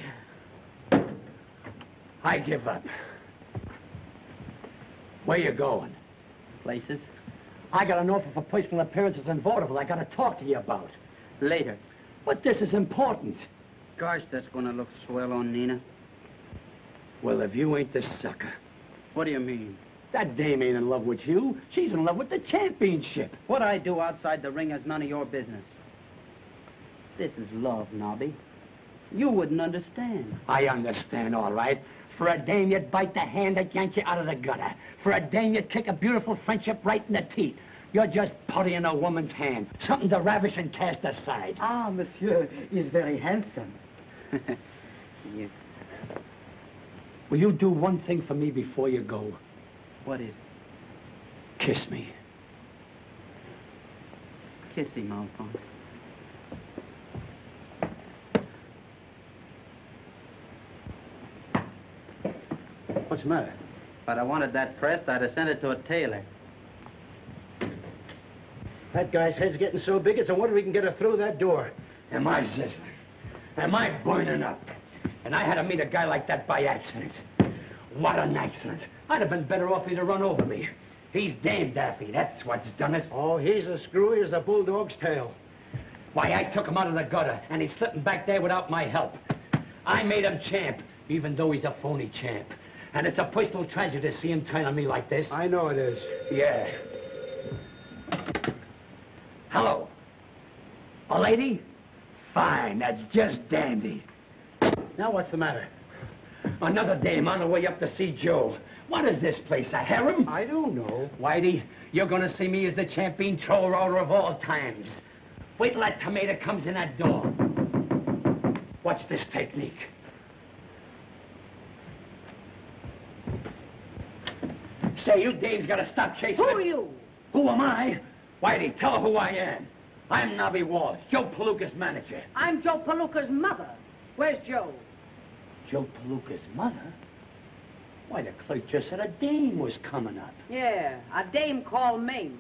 I give up. Where you going? Places. I got an offer for personal appearances in vaudeville I got to talk to you about. Later. But this is important. Gosh, that's going to look swell on Nina. Well, if you ain't the sucker. What do you mean? That dame ain't in love with you. She's in love with the championship. What I do outside the ring is none of your business. This is love, Knobby. You wouldn't understand. I understand, all right. For a dame, you'd bite the hand that yanked you out of the gutter. For a dame, you'd kick a beautiful friendship right in the teeth. You're just puttying a woman's hand, something to ravish and cast aside. Ah, monsieur is very handsome. Yes. Will you do one thing for me before you go? What is? Kiss me. Kiss him, Alphonse. What's the matter? If I'd have wanted that pressed, I'd have sent it to a tailor. That guy's head's getting so big, it's a wonder we can get her through that door. Am I sizzling? Am I burning up? And I had to meet a guy like that by accident. What an accident. I'd have been better off he'd have run over me. He's damn daffy, that's what's done it. Oh, he's as screwy as a bulldog's tail. Why, I took him out of the gutter, and he's slipping back there without my help. I made him champ, even though he's a phony champ. And it's a personal tragedy to see him turn on me like this. I know it is. Yeah. Hello. A lady? Fine, that's just dandy. Now what's the matter? Another dame on her way up to see Joe. What is this place, a harem? I don't know. Whitey, you're going to see me as the champion troll-roller of all times. Wait till that tomato comes in that door. Watch this technique. Say, you dames got to stop chasing Who me. are you? Who am I? Whitey, tell her who I am. I'm Knobby Walsh, Joe Palooka's manager. I'm Joe Palooka's mother. Where's Joe? Joe Palooka's mother? Why, the clerk just said a dame was coming up. Yeah, a dame called Mame.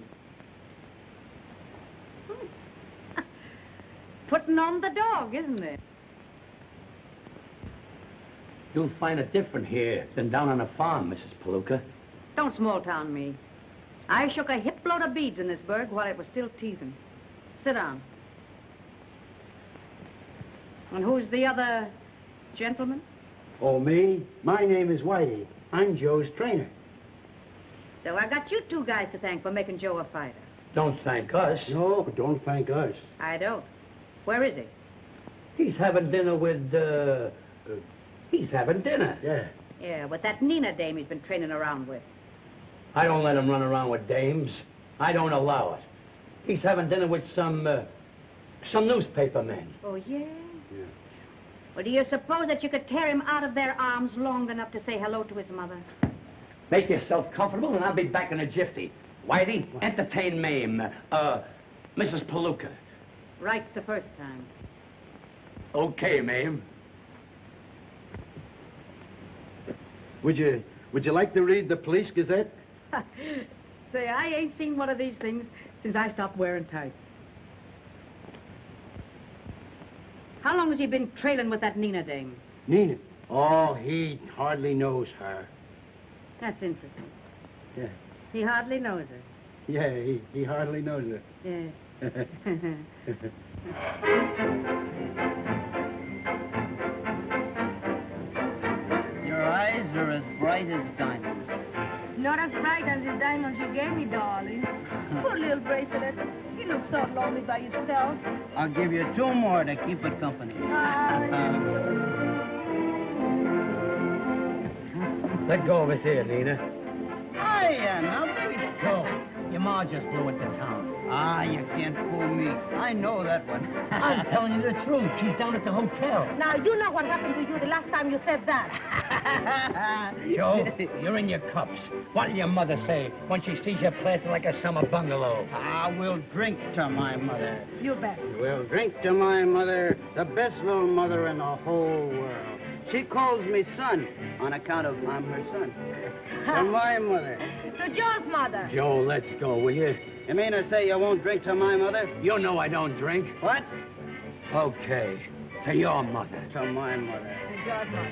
Putting on the dog, isn't it? You'll find it different here than down on the farm, Mrs. Palooka. Don't small-town me. I shook a hip-load of beads in this burg while it was still teething. Sit down. And who's the other gentleman? Oh, me? My name is Whitey. I'm Joe's trainer. So I got you two guys to thank for making Joe a fighter. Don't thank us. No, don't thank us. I don't. Where is he? He's having dinner with, he's having dinner. Yeah. Yeah, with that Nina dame he's been training around with. I don't let him run around with dames. I don't allow it. He's having dinner with some newspaper men. Oh, yeah? Yeah. Well, do you suppose that you could tear him out of their arms long enough to say hello to his mother? Make yourself comfortable, and I'll be back in a jiffy. Whitey, entertain Mame, Mrs. Palooka. Right the first time. Okay, Mame. Would you like to read the Police Gazette? Say, I ain't seen one of these things since I stopped wearing tights. How long has he been trailing with that Nina dame? Nina? Oh, he hardly knows her. That's interesting. Yeah. He hardly knows her. Yeah, he hardly knows her. Yeah. Your eyes are as bright as diamonds. Not as bright as the diamonds you gave me, darling. Poor little bracelet. You look so lonely by yourself. I'll give you 2 more to keep it company. Let go of us here, Nina. Hiya, now, baby. Joe, your ma just blew into town. Ah, you can't fool me. I know that one. I'm telling you the truth. She's down at the hotel. Now, you know what happened to you the last time you said that. Joe, you're in your cups. What'll your mother say when she sees you planted like a summer bungalow? I will drink to my mother. You bet. We'll drink to my mother, the best little mother in the whole world. She calls me son on account of I'm her son. To my mother. To Joe's mother. Joe, let's go, will you? You mean to say you won't drink to my mother? You know I don't drink. What? Okay. To your mother. To my mother. To Joe's mother.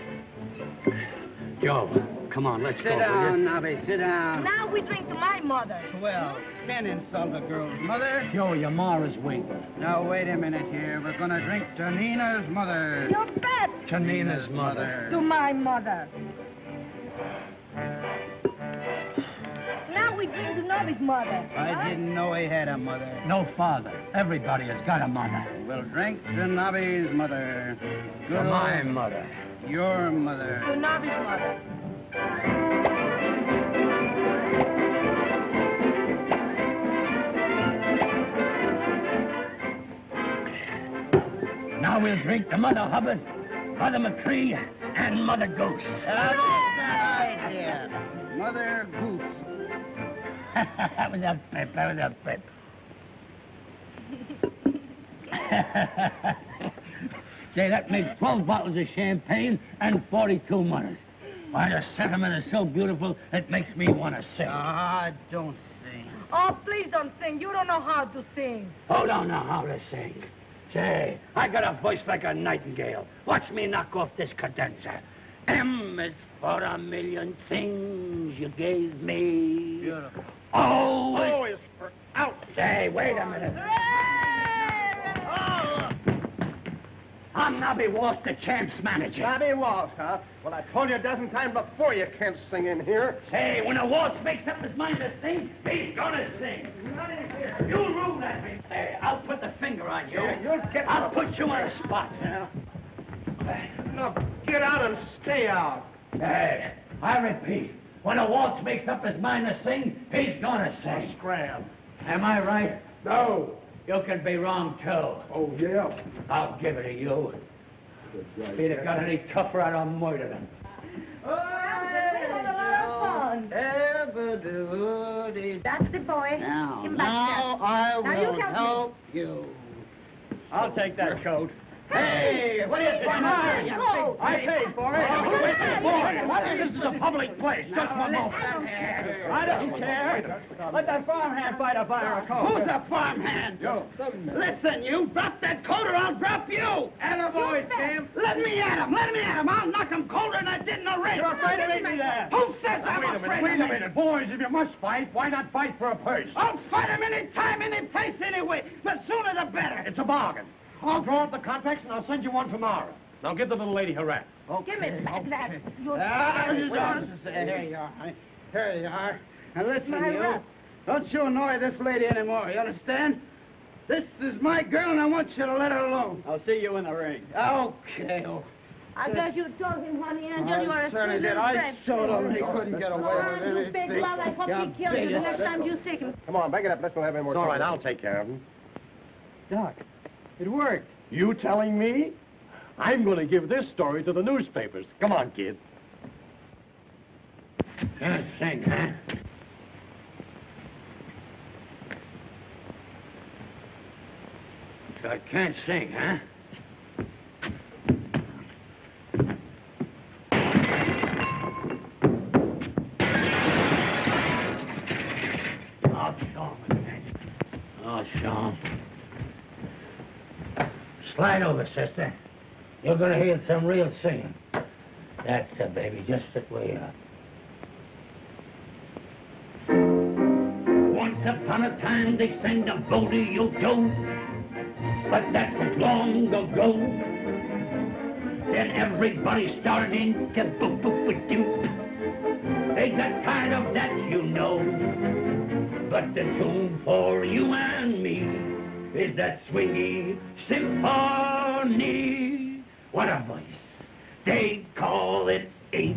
Joe, come on, let's go. Sit down, Nobby, sit down. Now we drink to my mother. Well, can't insult a girl's mother. Joe, your ma is waiting. Now, wait a minute here. We're gonna drink to Nina's mother. You bet. To Nina's mother. To my mother. Now we drink to Knobby's mother. I didn't know he had a mother. No father. Everybody has got a mother. We'll drink to Knobby's mother. Good To my old- mother. Your mother. To Knobby's mother. Now we'll drink to Mother Hubbard, Mother McCree, and Mother Goose. That's a good idea. Mother Goose. That was a pip. That was a pip. Say, that makes 12 bottles of champagne and 42 mothers. Why, the sentiment is so beautiful, it makes me want to sing. Ah, don't sing. Oh, please don't sing. You don't know how to sing. Who don't know how to sing? Say, I got a voice like a nightingale. Watch me knock off this cadenza. M is for a million things you gave me. Beautiful. O is for out. Say, wait a minute. I'm Knobby Walsh, the champ's manager. Knobby Walsh, huh? Well, I told you a dozen times before you can't sing in here. Say, when a waltz makes up his mind to sing, he's gonna sing. You rule at me. Hey, I'll put the finger on you. I'll put you on a spot. Now, get out and stay out. Hey, I repeat, when a waltz makes up his mind to sing, he's gonna sing. Scram. Am I right? No. You can be wrong, too. Oh, yeah. I'll give it to you. If he'd have got any tougher, I'd have murdered him. That's the boy. Now, Him back now there. I Now you will help me. help you. I'll take that coat. Hey, what are you doing here, you Go. big I paid for it. This is a public place. Just one moment. I don't care. Let that farmhand fight a fire a coat. Who's a farmhand? Yo. Listen, you drop that coat or I'll drop you. Attaboy, Sam. Let me at him. Let me at him. I'll knock him colder than I did in the ring. You're afraid to make me that. Who says I'm afraid Wait of a him? minute. Boys, if you must fight, why not fight for a purse? I'll fight him any time, any place, anyway. The sooner the better. It's a bargain. I'll draw up the contracts and I'll send you one tomorrow. Now give the little lady her rat. Give me back that. There you are, honey. There you are. Now listen, My you. rat. Don't you annoy this lady anymore, you understand? This is my girl, and I want you to let her alone. I'll see you in the ring. Okay. I guess you told him, honey, Angel, you are a certainly sweet did. little I thing. showed him he couldn't get away with You anything. big love, I hope he kills you the next time you see him. Come on, back it up. Let's not have any more. All right, I'll take care of him. Doc, it worked. You telling me? I'm going to give this story to the newspapers. Come on, kid. Can't sing, huh? So I can't sing, huh? Oh, Sean. Slide over, sister. You're gonna hear some real singing. That's it, baby. Just sit where you are. Once upon a time they sang a bodie-o, but that was long ago. Then everybody started in to boop-boop-a-doop. They got tired of that, you know. But the tune for you and me is that swingy symphony. What a voice. They call it a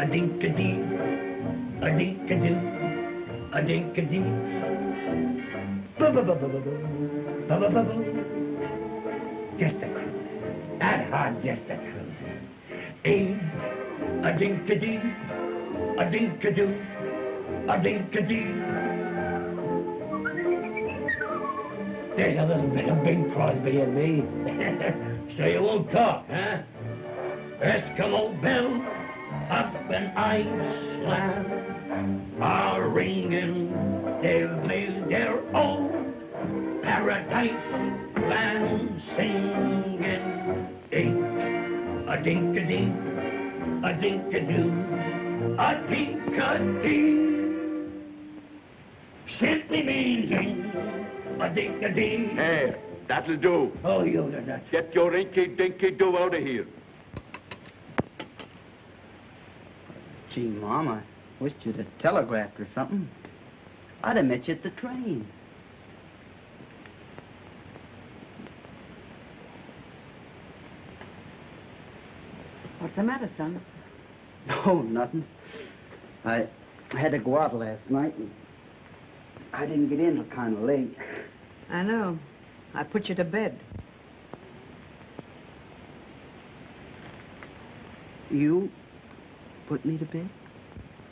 dink-a-dee, a dink-a-doo, a dink-a-dee. Ba-ba-ba-ba-ba-ba, just a cruise. That hard, just a cruise. A dink-a-dee, a dink-a-doo, a dink-a-dee. There's a little bit of Bing Crosby in me. So you won't talk, huh? Eskimo bells up in Iceland are ringing. They've made their own paradise band singing. A dink-a-dee, a dink-a-doo, a dink-a-dee. Simply meaning a dink-a-dee. Hey, that'll do. Oh, you did that. Get your inky-dinky-do out of here. Gee, Mom, I wished you'd have telegraphed or something. I'd have met you at the train. What's the matter, son? Oh, nothing. I had to go out last night, and I didn't get in till kind of late. I know. I put you to bed. You put me to bed?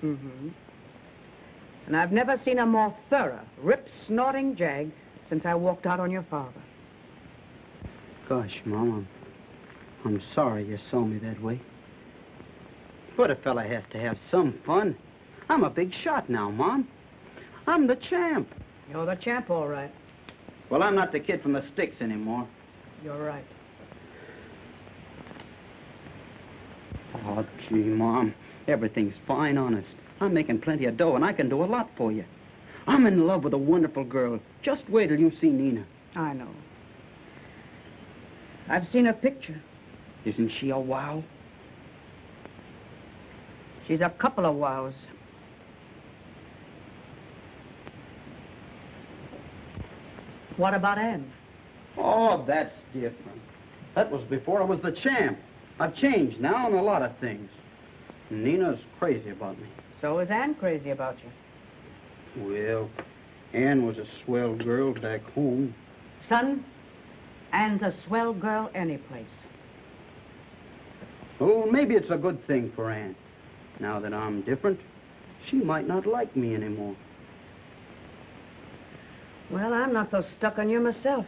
Mm-hmm. And I've never seen a more thorough, rip-snorting jag since I walked out on your father. Gosh, Mom, I'm sorry you saw me that way. But a fella has to have some fun. I'm a big shot now, Mom. I'm the champ. You're the champ, all right. Well, I'm not the kid from the sticks anymore. You're right. Oh, gee, Mom, everything's fine, honest. I'm making plenty of dough, and I can do a lot for you. I'm in love with a wonderful girl. Just wait till you see Nina. I know. I've seen her picture. Isn't she a wow? She's a couple of wows. What about Anne? Oh, that's different. That was before I was the champ. I've changed now on a lot of things. Nina's crazy about me. So is Anne crazy about you. Well, Anne was a swell girl back home. Son, Anne's a swell girl any place. Oh, maybe it's a good thing for Anne. Now that I'm different, she might not like me anymore. Well, I'm not so stuck on you myself.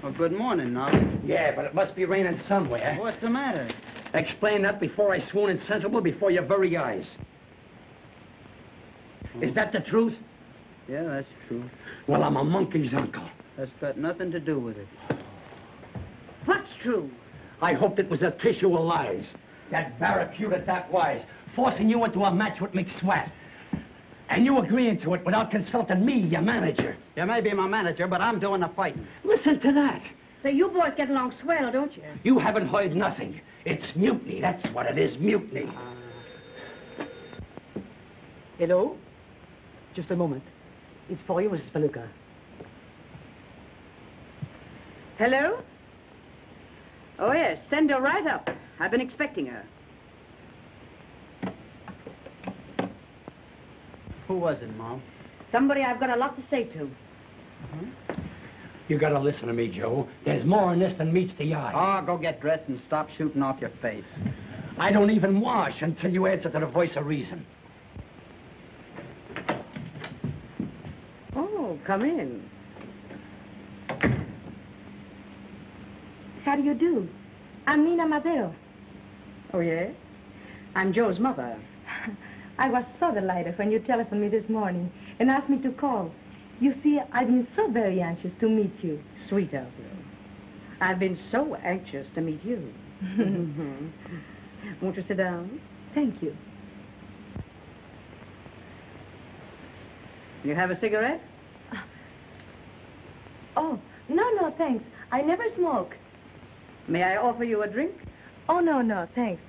Well, good morning, Knobby. Yeah, but it must be raining somewhere. What's the matter? Explain that before I swoon insensible before your very eyes. Is that the truth? Yeah, that's true. Well, I'm a monkey's uncle. That's got nothing to do with it. What's true? I hoped it was a tissue of lies. That barracuda that wise, forcing you into a match with McSwatt. And you agreeing to it without consulting me, your manager. You may be my manager, but I'm doing the fighting. Listen to that. Say, you boys get along swell, don't you? You haven't heard nothing. It's mutiny, that's what it is, mutiny. Hello? Just a moment. It's for you, Mrs. Palooka. Hello? Oh, yes. Send her right up. I've been expecting her. Who was it, Mom? Somebody I've got a lot to say to. You gotta listen to me, Joe. There's more in this than meets the eye. Oh, go get dressed and stop shooting off your face. I don't even wash until you answer to the voice of reason. Oh, come in. How do you do? I'm Nina Madero. Oh, yes? I'm Joe's mother. I was so delighted when you telephoned me this morning and asked me to call. You see, I've been so very anxious to meet you. Sweet of you. I've been so anxious to meet you. Won't you sit down? Thank you. You have a cigarette? Oh, no, thanks. I never smoke. May I offer you a drink? Oh, no, thanks.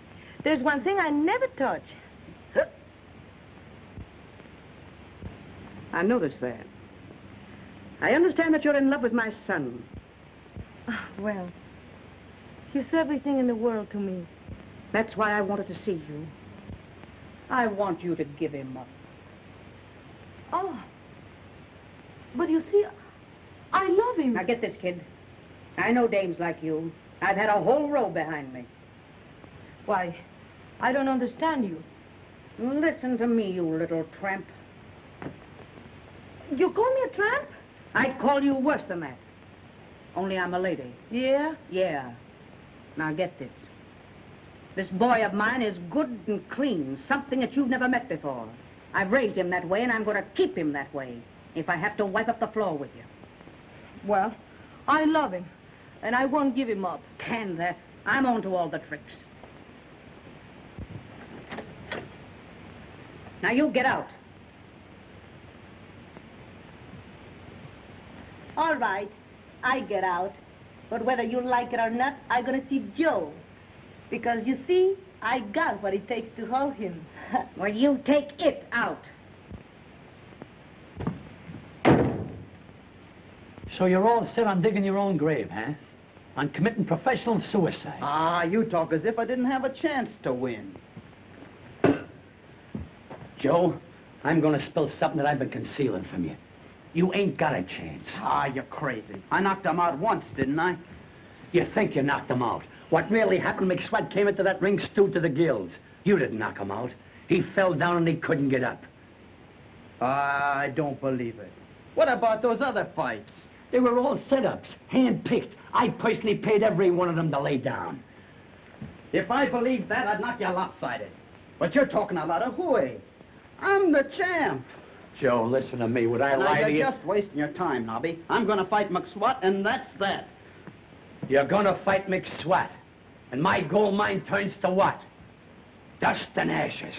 There's one thing I never touch. I noticed that. I understand that you're in love with my son. Well, he's everything in the world to me. That's why I wanted to see you. I want you to give him up. Oh. But you see, I love him. Now get this, kid. I know dames like you. I've had a whole row behind me. Why, I don't understand you. Listen to me, you little tramp. You call me a tramp? I'd call you worse than that. Only I'm a lady. Yeah? Yeah. Now get this. This boy of mine is good and clean, something that you've never met before. I've raised him that way, and I'm going to keep him that way, if I have to wipe up the floor with you. Well, I love him, and I won't give him up. Can that? I'm on to all the tricks. Now you get out. All right, I get out. But whether you like it or not, I'm going to see Joe. Because, you see, I got what it takes to hold him. Well, you take it out. So you're all set on digging your own grave, huh? On committing professional suicide. Ah, you talk as if I didn't have a chance to win. Joe, I'm going to spill something that I've been concealing from you. You ain't got a chance. Ah, you're crazy. I knocked him out once, didn't I? You think you knocked him out. What really happened, McSwatt came into that ring stewed to the gills. You didn't knock him out. He fell down and he couldn't get up. I don't believe it. What about those other fights? They were all setups, hand-picked. I personally paid every one of them to lay down. If I believed that, I'd knock you lopsided. But you're talking a lot of hooey. I'm the champ. Joe, listen to me. Would I lie to you? You're just wasting your time, Knobby. I'm going to fight McSwatt, and that's that. You're going to fight McSwatt. And my gold mine turns to what? Dust and ashes.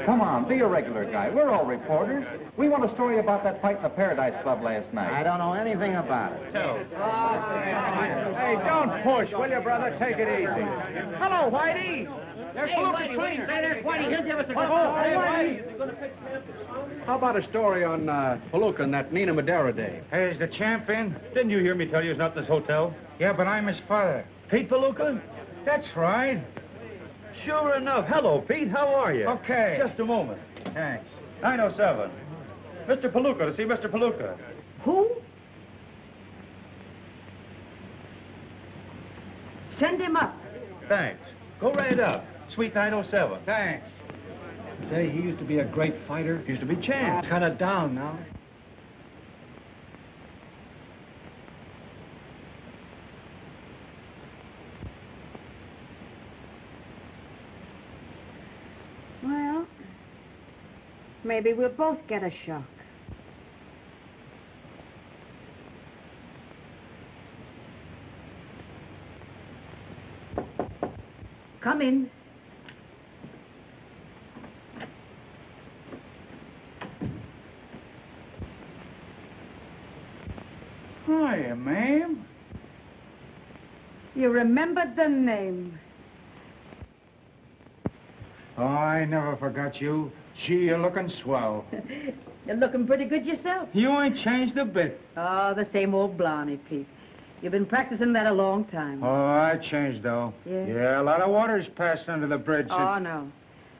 Come on, be a regular guy. We're all reporters. We want a story about that fight in the Paradise Club last night. I don't know anything about it. Hey, don't push, will you, brother? Take it easy. Hello, Whitey. There's Palooka's trainer. Hey, there's Whitey. He'll give us a Hey, Whitey. How about a story on Palooka and that Nina Madera day? Hey, is the champ in? Didn't you hear me tell you he's not in this hotel? Yeah, but I'm his father. Pete Palooka? That's right. Sure enough. Hello, Pete. How are you? Okay. Just a moment. Thanks. 907. Mr. Palooka, to see Mr. Palooka. Who? Send him up. Thanks. Go right up. Suite 907. Thanks. Say, he used to be a great fighter. He used to be champ. It's kind of down now. Well, maybe we'll both get a shock. Come in. Hiya, ma'am. You remembered the name. Oh, I never forgot you. Gee, you're looking swell. You're looking pretty good yourself. You ain't changed a bit. Oh, the same old Blarney, Pete. You've been practicing that a long time. Oh, I changed, though. Yeah? Yeah, a lot of water's passed under the bridge. Oh, no.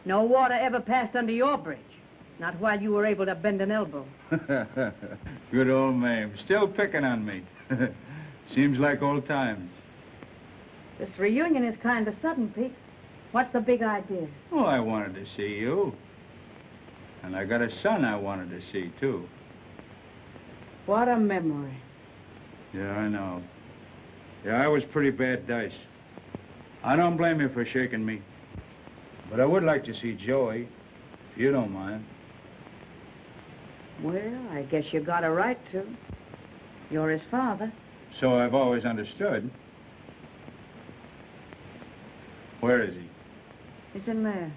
No water ever passed under your bridge. Not while you were able to bend an elbow. Good old ma'am. Still picking on me. Seems like old times. This reunion is kind of sudden, Pete. What's the big idea? Oh, I wanted to see you. And I got a son I wanted to see, too. What a memory. Yeah, I know. Yeah, I was pretty bad dice. I don't blame you for shaking me. But I would like to see Joey, if you don't mind. Well, I guess you got a right to. You're his father. So I've always understood. Where is he? He's in there.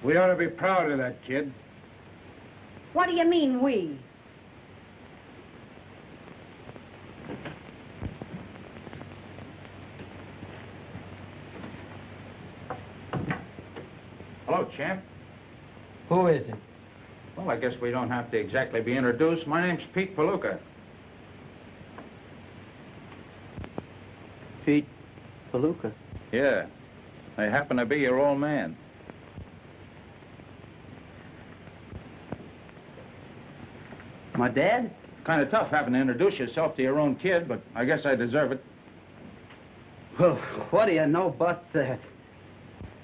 We ought to be proud of that kid. What do you mean, we? Hello, champ. Who is it? Well, I guess we don't have to exactly be introduced. My name's Pete Palooka. Pete Palooka. Yeah. I happen to be your old man. My dad? Kind of tough having to introduce yourself to your own kid, but I guess I deserve it. Well, what do you know about that?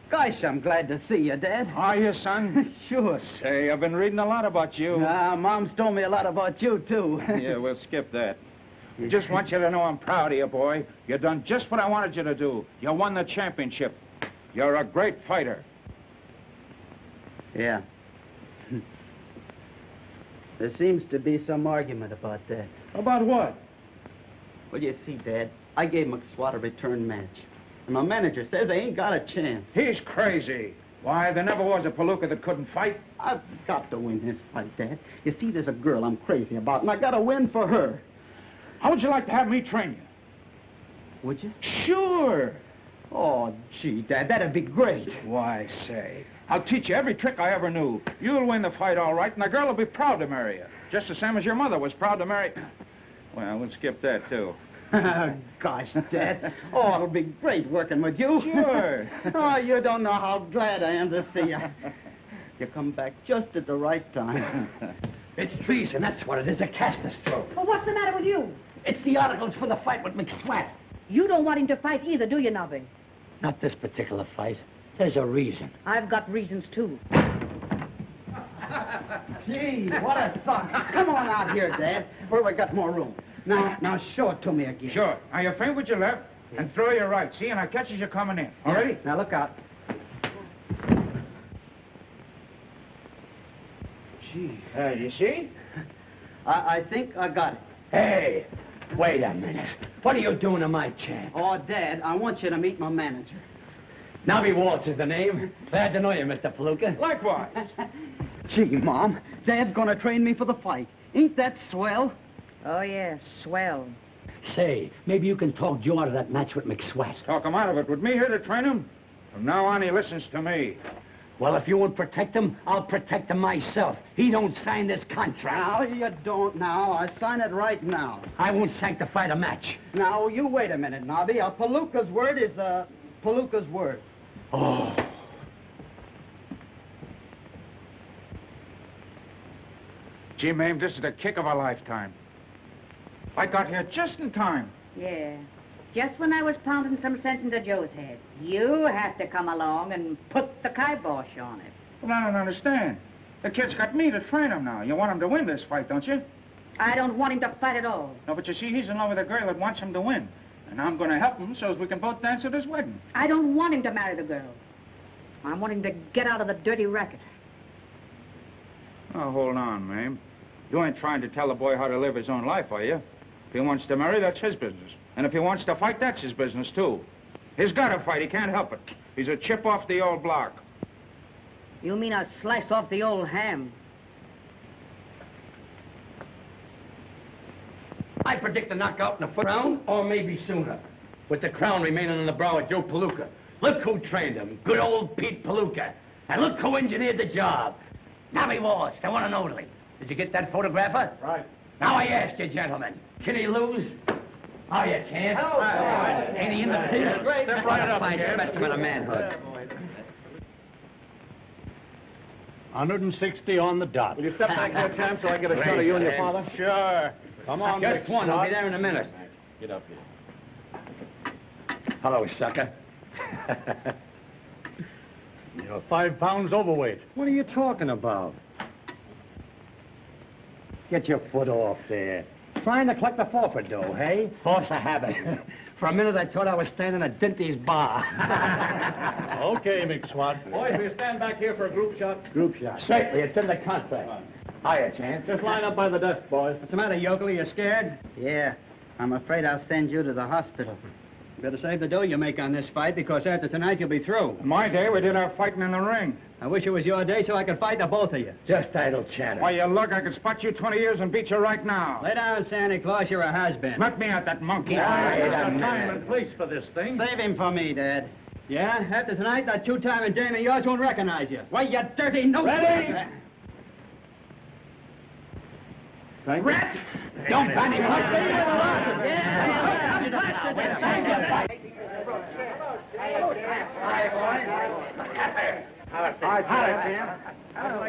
Gosh, I'm glad to see you, Dad. Are you, son? Sure. Say, I've been reading a lot about you. Mom's told me a lot about you, too. Yeah, we'll skip that. I just want you to know I'm proud of you, boy. You done just what I wanted you to do. You won the championship. You're a great fighter. Yeah. There seems to be some argument about that. About what? Well, you see, Dad, I gave McSwatt a return match. And my manager says I ain't got a chance. He's crazy. Why, there never was a Palooka that couldn't fight. I've got to win this fight, Dad. You see, there's a girl I'm crazy about, and I got to win for her. How would you like to have me train you? Would you? Sure. Oh, gee, Dad, that'd be great. Why, say, I'll teach you every trick I ever knew. You'll win the fight all right, and the girl will be proud to marry you. Just the same as your mother was proud to marry... Well, we'll skip that, too. Gosh, Dad. Oh, it'll be great working with you. Sure. Oh, you don't know how glad I am to see you. You come back just at the right time. It's treason, that's what it is, a caster-stroke. Well, what's the matter with you? It's the articles for the fight with McSwatt. You don't want him to fight either, do you, Knobby? Not this particular fight. There's a reason. I've got reasons, too. Gee, what a thought. Come on out here, Dad, where we got more room. Now show it to me again. Sure. Now, you feint with your left and throw your right, see? And I catches you coming in. All ready? Now, look out. Gee, you see? I think I got it. Hey, wait a minute. What are you doing to my champ? Oh, Dad, I want you to meet my manager. Knobby Walsh is the name. Glad to know you, Mr. Palooka. Likewise. Gee, Mom, Dad's gonna train me for the fight. Ain't that swell? Oh, yes, swell. Say, maybe you can talk Joe out of that match with McSwatt. Talk him out of it. With me here to train him? From now on, he listens to me. Well, if you won't protect him, I'll protect him myself. He don't sign this contract. Now, you don't now. I sign it right now. I won't sanctify the match. Now, you wait a minute, Knobby. A Palooka's word is a Palooka's word. Oh. Gee, ma'am, this is the kick of a lifetime. I got here just in time. Yeah. Just when I was pounding some sense into Joe's head. You have to come along and put the kibosh on it. Well, I don't understand. The kid's got me to train him now. You want him to win this fight, don't you? I don't want him to fight at all. No, but you see, he's in love with a girl that wants him to win. And I'm going to help him so as we can both dance at his wedding. I don't want him to marry the girl. I want him to get out of the dirty racket. Oh, hold on, ma'am. You ain't trying to tell the boy how to live his own life, are you? If he wants to marry, that's his business. And if he wants to fight, that's his business, too. He's got to fight. He can't help it. He's a chip off the old block. You mean a slice off the old ham? I predict a knockout in the first round, or maybe sooner. With the crown remaining on the brow of Joe Palooka. Look who trained him. Good old Pete Palooka. And look who engineered the job. Knobby Walsh, the one and only. Did you get that photographer? Right. Now I ask you, gentlemen, can he lose? How you, champ? Ain't he in the pit? Great. Step right up, Fine champ. specimen of manhood. 160 on the dot. Will you step back there, champ, so I get a shot of you and your father? Sure. Come on, Just one. I'll be there in a minute. Get up here. Hello, sucker. You're 5 pounds overweight. What are you talking about? Get your foot off there. Trying to collect the forfeit dough, hey? Force of habit. For a minute, I thought I was standing at Dinty's bar. Okay, McSwatt. Boys, we stand back here for a group shot. Group shot. Certainly, it's in the contract. Hiya, Chance. Just line up by the desk, boys. What's the matter, yokel? You scared? Yeah. I'm afraid I'll send you to the hospital. You better save the dough you make on this fight, because after tonight you'll be through. My day, we did our fighting in the ring. I wish it was your day so I could fight the both of you. Just idle chatter. Why, you look, I could spot you 20 years and beat you right now. Lay down, Santa Claus. You're a has-been. Let me out, that monkey. Time and place for this thing. Save him for me, Dad. Yeah? After tonight, that two-timing dame of yours won't recognize you. Why, you dirty nose... Ready? Rat! Don't ban him.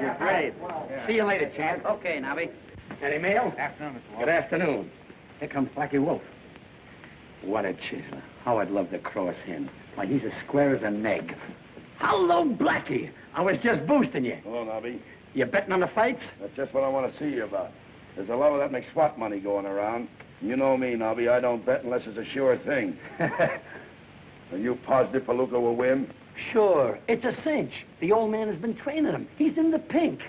You're great. See you later, Chance. Okay, Knobby. Any mail? Afternoon, Mr. Walsh. Good afternoon. Here comes Blackie Wolf. What a chiseler. How I'd love to cross him. Why, he's as square as an egg. Hello, Blackie. I was just boosting you. Hello, Knobby. You betting on the fights? That's just what I want to see you about. There's a lot of that McSwatt money going around. You know me, Knobby. I don't bet unless it's a sure thing. Are you positive Palooka will win? Sure. It's a cinch. The old man has been training him. He's in the pink.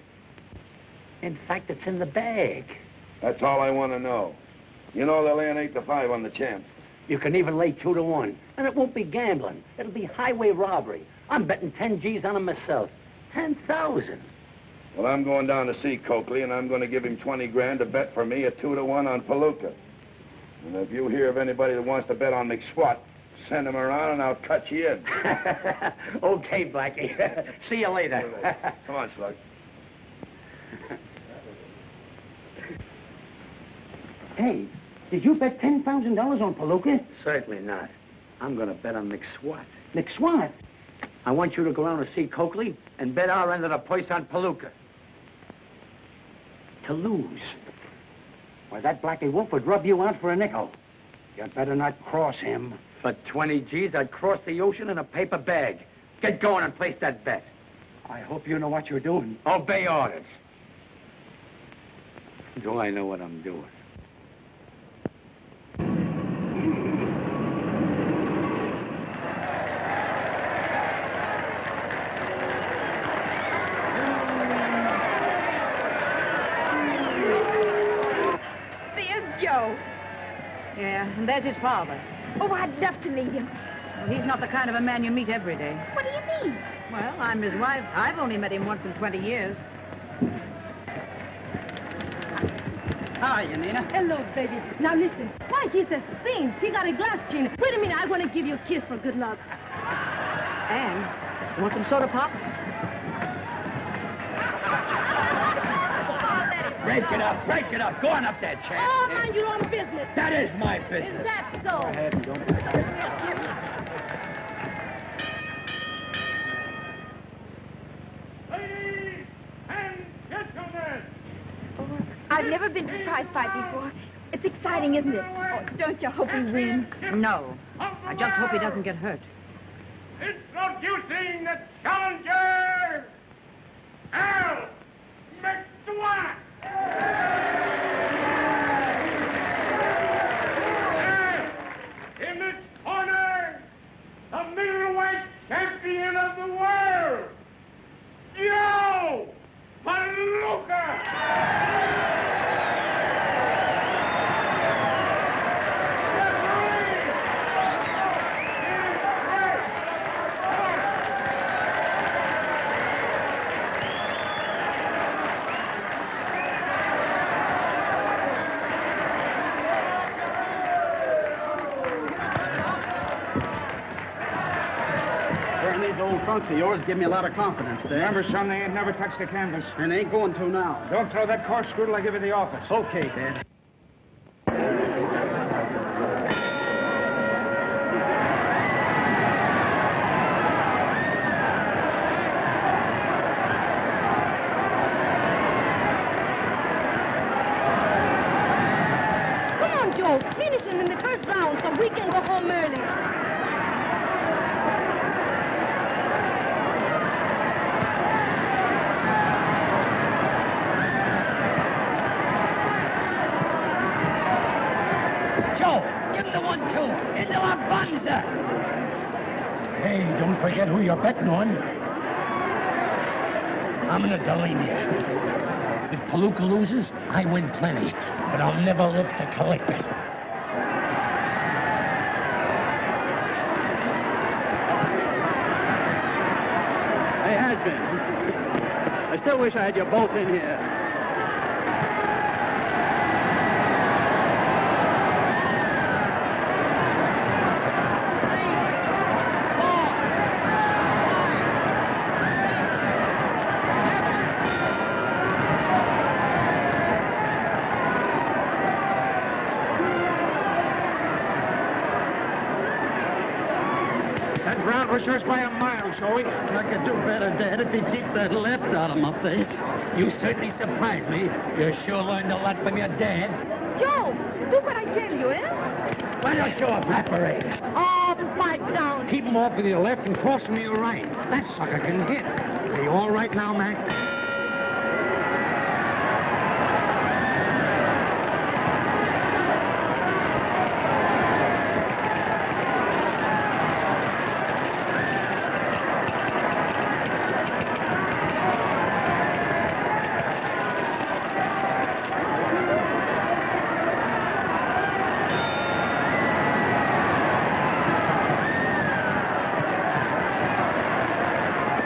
In fact, it's in the bag. That's all I want to know. You know they're laying 8-5 on the champ. You can even lay 2-1. And it won't be gambling. It'll be highway robbery. I'm betting 10 G's on him myself. 10,000. Well, I'm going down to see Coakley, and I'm going to give him 20 grand to bet for me at 2-1 on Palooka. And if you hear of anybody that wants to bet on McSwatt, send him around and I'll cut you in. Okay, Blackie. See you later. Come on, Slug. Hey, did you bet $10,000 on Palooka? Certainly not. I'm going to bet on McSwatt. McSwatt? I want you to go around and see Coakley and bet our end of the price on Palooka. To lose. Why, that Blackie Wolf would rub you out for a nickel. You better not cross him. For 20 G's, I'd cross the ocean in a paper bag. Get going and place that bet. I hope you know what you're doing. Obey orders. Do I know what I'm doing? Joe. Yeah, and there's his father. Oh, I'd love to meet him. Well, he's not the kind of a man you meet every day. What do you mean? Well, I'm his wife. I've only met him once in 20 years. Hi, Nina. Hello, baby. Now listen. Why, he's a saint. He got a glass chin. Wait a minute. I want to give you a kiss for good luck. And you want some soda pop? Break it up, break it up. Go on up there, champ. Oh, mind your own business. That is my business. Is that so? Go ahead and don't... Ladies and gentlemen! Oh, I've never been to a prize fight before. It's exciting, isn't it? Oh, don't you hope he wins? No. I just hope he doesn't get hurt. Introducing the challenger, Al McSwatt! In this corner, the middleweight champion of the world, Joe Palooka! These old trunks of yours give me a lot of confidence, Dad. Remember, son, they ain't never touched the canvas. And they ain't going to now. Don't throw that corkscrew till I give you the office. Okay, Dad. Come on, Joe. Finish him in the first round so we can go home early. Give him the 1-2. Into a bunzer. Hey, don't forget who you're betting on. I'm gonna delete you. If Palooka loses, I win plenty, but I'll never live to collect it. Hey, has-been. I still wish I had you both in here. Was yours by a mile, Joey. I could do better, Dad, if he'd keep that left out of my face. You certainly surprised me. You sure learned a lot from your dad. Joe, do what I tell you, eh? Why don't you evaporate? Oh, pipe down. Keep him off with your left and cross him with your right. That sucker can hit. Are you all right now, Mac?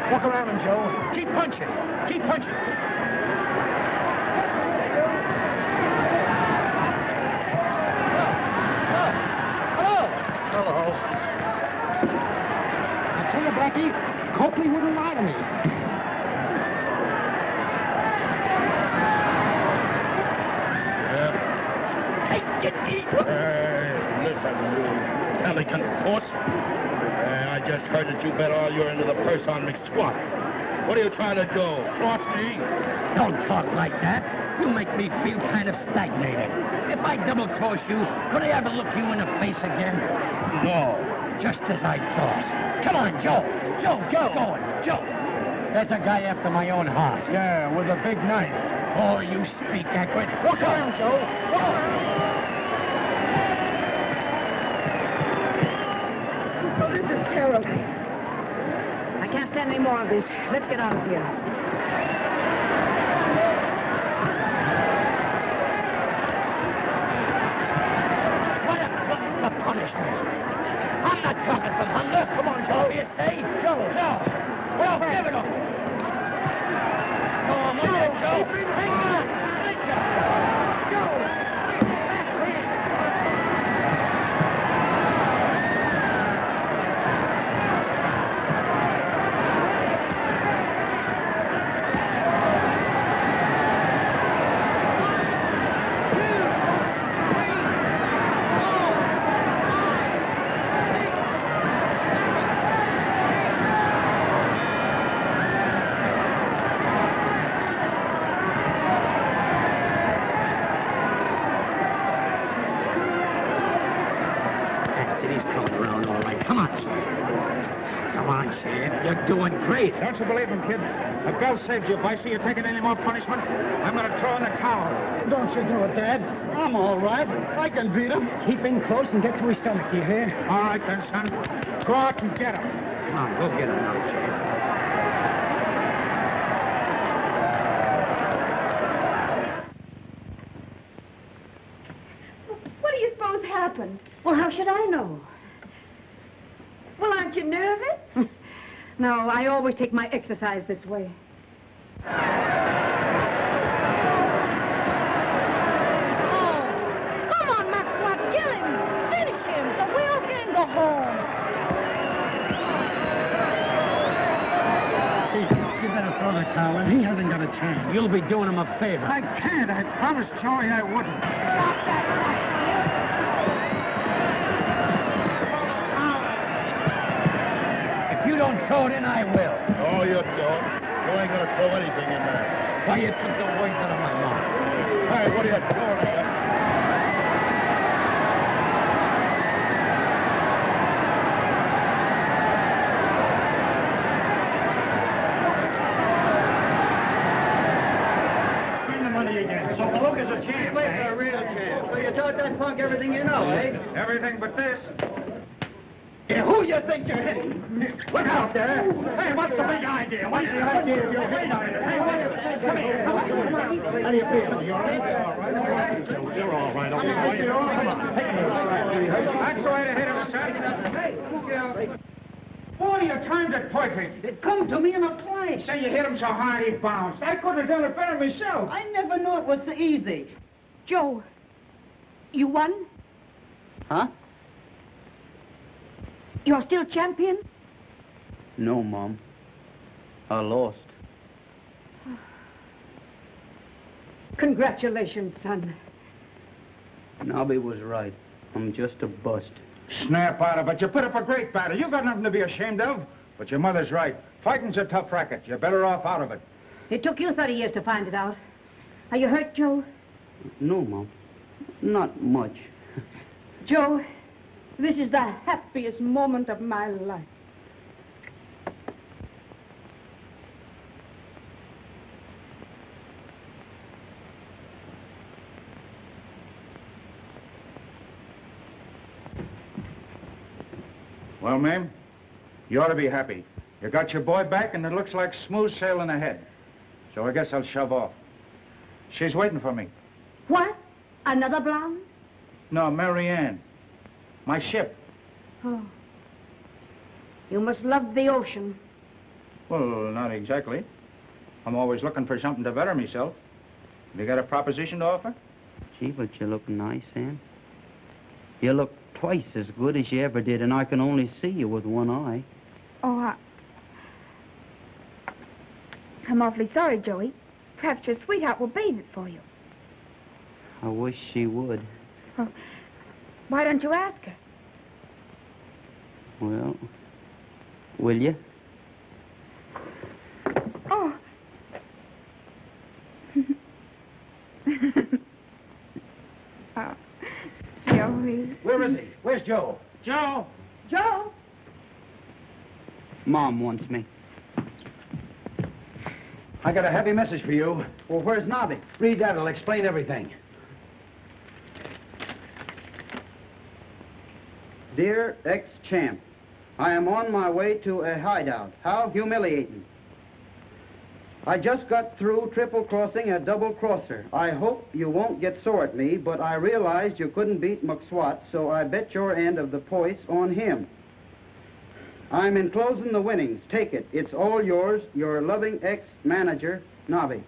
Walk around him, Joe. Keep punching. Keep punching. Hello. I tell you, Blackie, Copley wouldn't lie to me. Listen, you elegant horse. I just heard that you bet all you're into the purse on McSwatt. What are you trying to do? Cross me? Don't talk like that. You make me feel kind of stagnated. If I double-cross you, could I ever look you in the face again? No. Just as I thought. Come on, Joe. Joe, get going. Joe. There's a guy after my own heart. Yeah, with a big knife. Oh, you speak accurate. Walk around, Joe. Walk around. Oh, this is terrible. I can't stand any more of this. Let's get out of here. What a punishment. I'm not talking from hunger. Come on, Joe. You say? Joe. Well, give it up. Go on, Joe. Hang on. Joe. You're doing great. Don't you believe him, kid? If Bell saved you, if I see you taking any more punishment, I'm going to throw in the towel. Don't you do it, Dad. I'm all right. I can beat him. Keep in close and get to his stomach, you hear? All right, then, son. Go out and get him. Come on, go get him now, Jay. What do you suppose happened? Well, how should I know? Well, aren't you nervous? No, I always take my exercise this way. Oh, come on, McSwatt, kill him. Finish him so we all can go home. You better throw the towel in. He hasn't got a chance. You'll be doing him a favor. I can't. I promised Joey I wouldn't. Stop that. If you don't throw it in, I will. No, you don't. You ain't gonna throw anything in there. Why, you took the words out of my mouth. Hey, what are you doing here? Bring the money again. So Palooka's a champ, a real champ. So you thought that punk drunk everything you know, eh? Everything but this. Yeah, who you think you're hitting? Look out there. Hey, what's the big idea? What's the idea of your big idea? Hey, come here. Come on. How do you feel? You all right? You're all right. Okay, boy. Come on. That's the way to hit him, son. Hey, boy, you timed it perfect. It come to me in a flash. Say you hit him so hard he bounced. I couldn't have done it better myself. I never knew it was so easy. Joe, you won? Huh? You're still champion? No, Mom. I lost. Congratulations, son. Knobby was right. I'm just a bust. Snap out of it. You put up a great battle. You got nothing to be ashamed of. But your mother's right. Fighting's a tough racket. You're better off out of it. It took you 30 years to find it out. Are you hurt, Joe? No, Mom. Not much. Joe, this is the happiest moment of my life. Well, ma'am, you ought to be happy. You got your boy back, and it looks like smooth sailing ahead. So I guess I'll shove off. She's waiting for me. What? Another blonde? No, Mary Ann. My ship. Oh. You must love the ocean. Well, not exactly. I'm always looking for something to better myself. Have you got a proposition to offer? Gee, but you look nice, Ann. You look twice as good as you ever did, and I can only see you with one eye. Oh, I'm awfully sorry, Joey. Perhaps your sweetheart will bathe it for you. I wish she would. Oh, why don't you ask her? Well, will you? Oh. Oh, Joey. Where is he? Where's Joe? Joe! Joe! Mom wants me. I got a heavy message for you. Well, where's Knobby? Read that. It'll explain everything. Dear ex-champ, I am on my way to a hideout. How humiliating. I just got through triple-crossing a double-crosser. I hope you won't get sore at me, but I realized you couldn't beat McSwatt, so I bet your end of the poise on him. I'm enclosing the winnings. Take it. It's all yours. Your loving ex-manager, Knobby.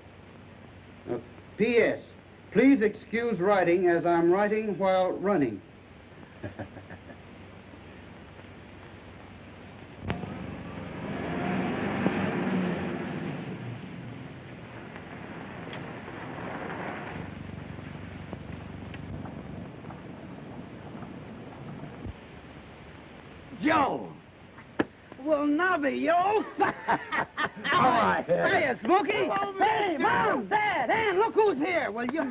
P.S. Please excuse writing as I'm writing while running. Joe! Well, Knobby, yo! All right. Hiya, Smokey! Hey, Mom, Dad, Ann, look who's here! Well, you...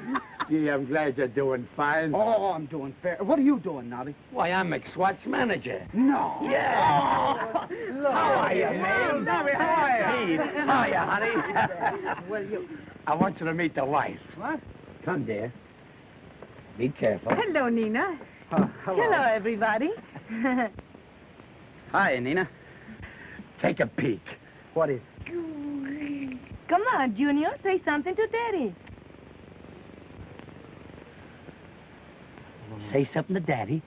Gee, I'm glad you're doing fine. Oh, I'm doing fair. What are you doing, Knobby? Why, I'm McSwatt's manager. No. Yeah. Look. How are you, man? Knobby, how are you? Pete, how are you, honey? Well, you... I want you to meet the wife. What? Come, dear. Be careful. Hello, Nina. Hello. Everybody. Hi, Nina. Take a peek. What is... Come on, Junior. Say something to Daddy. Say something to Daddy.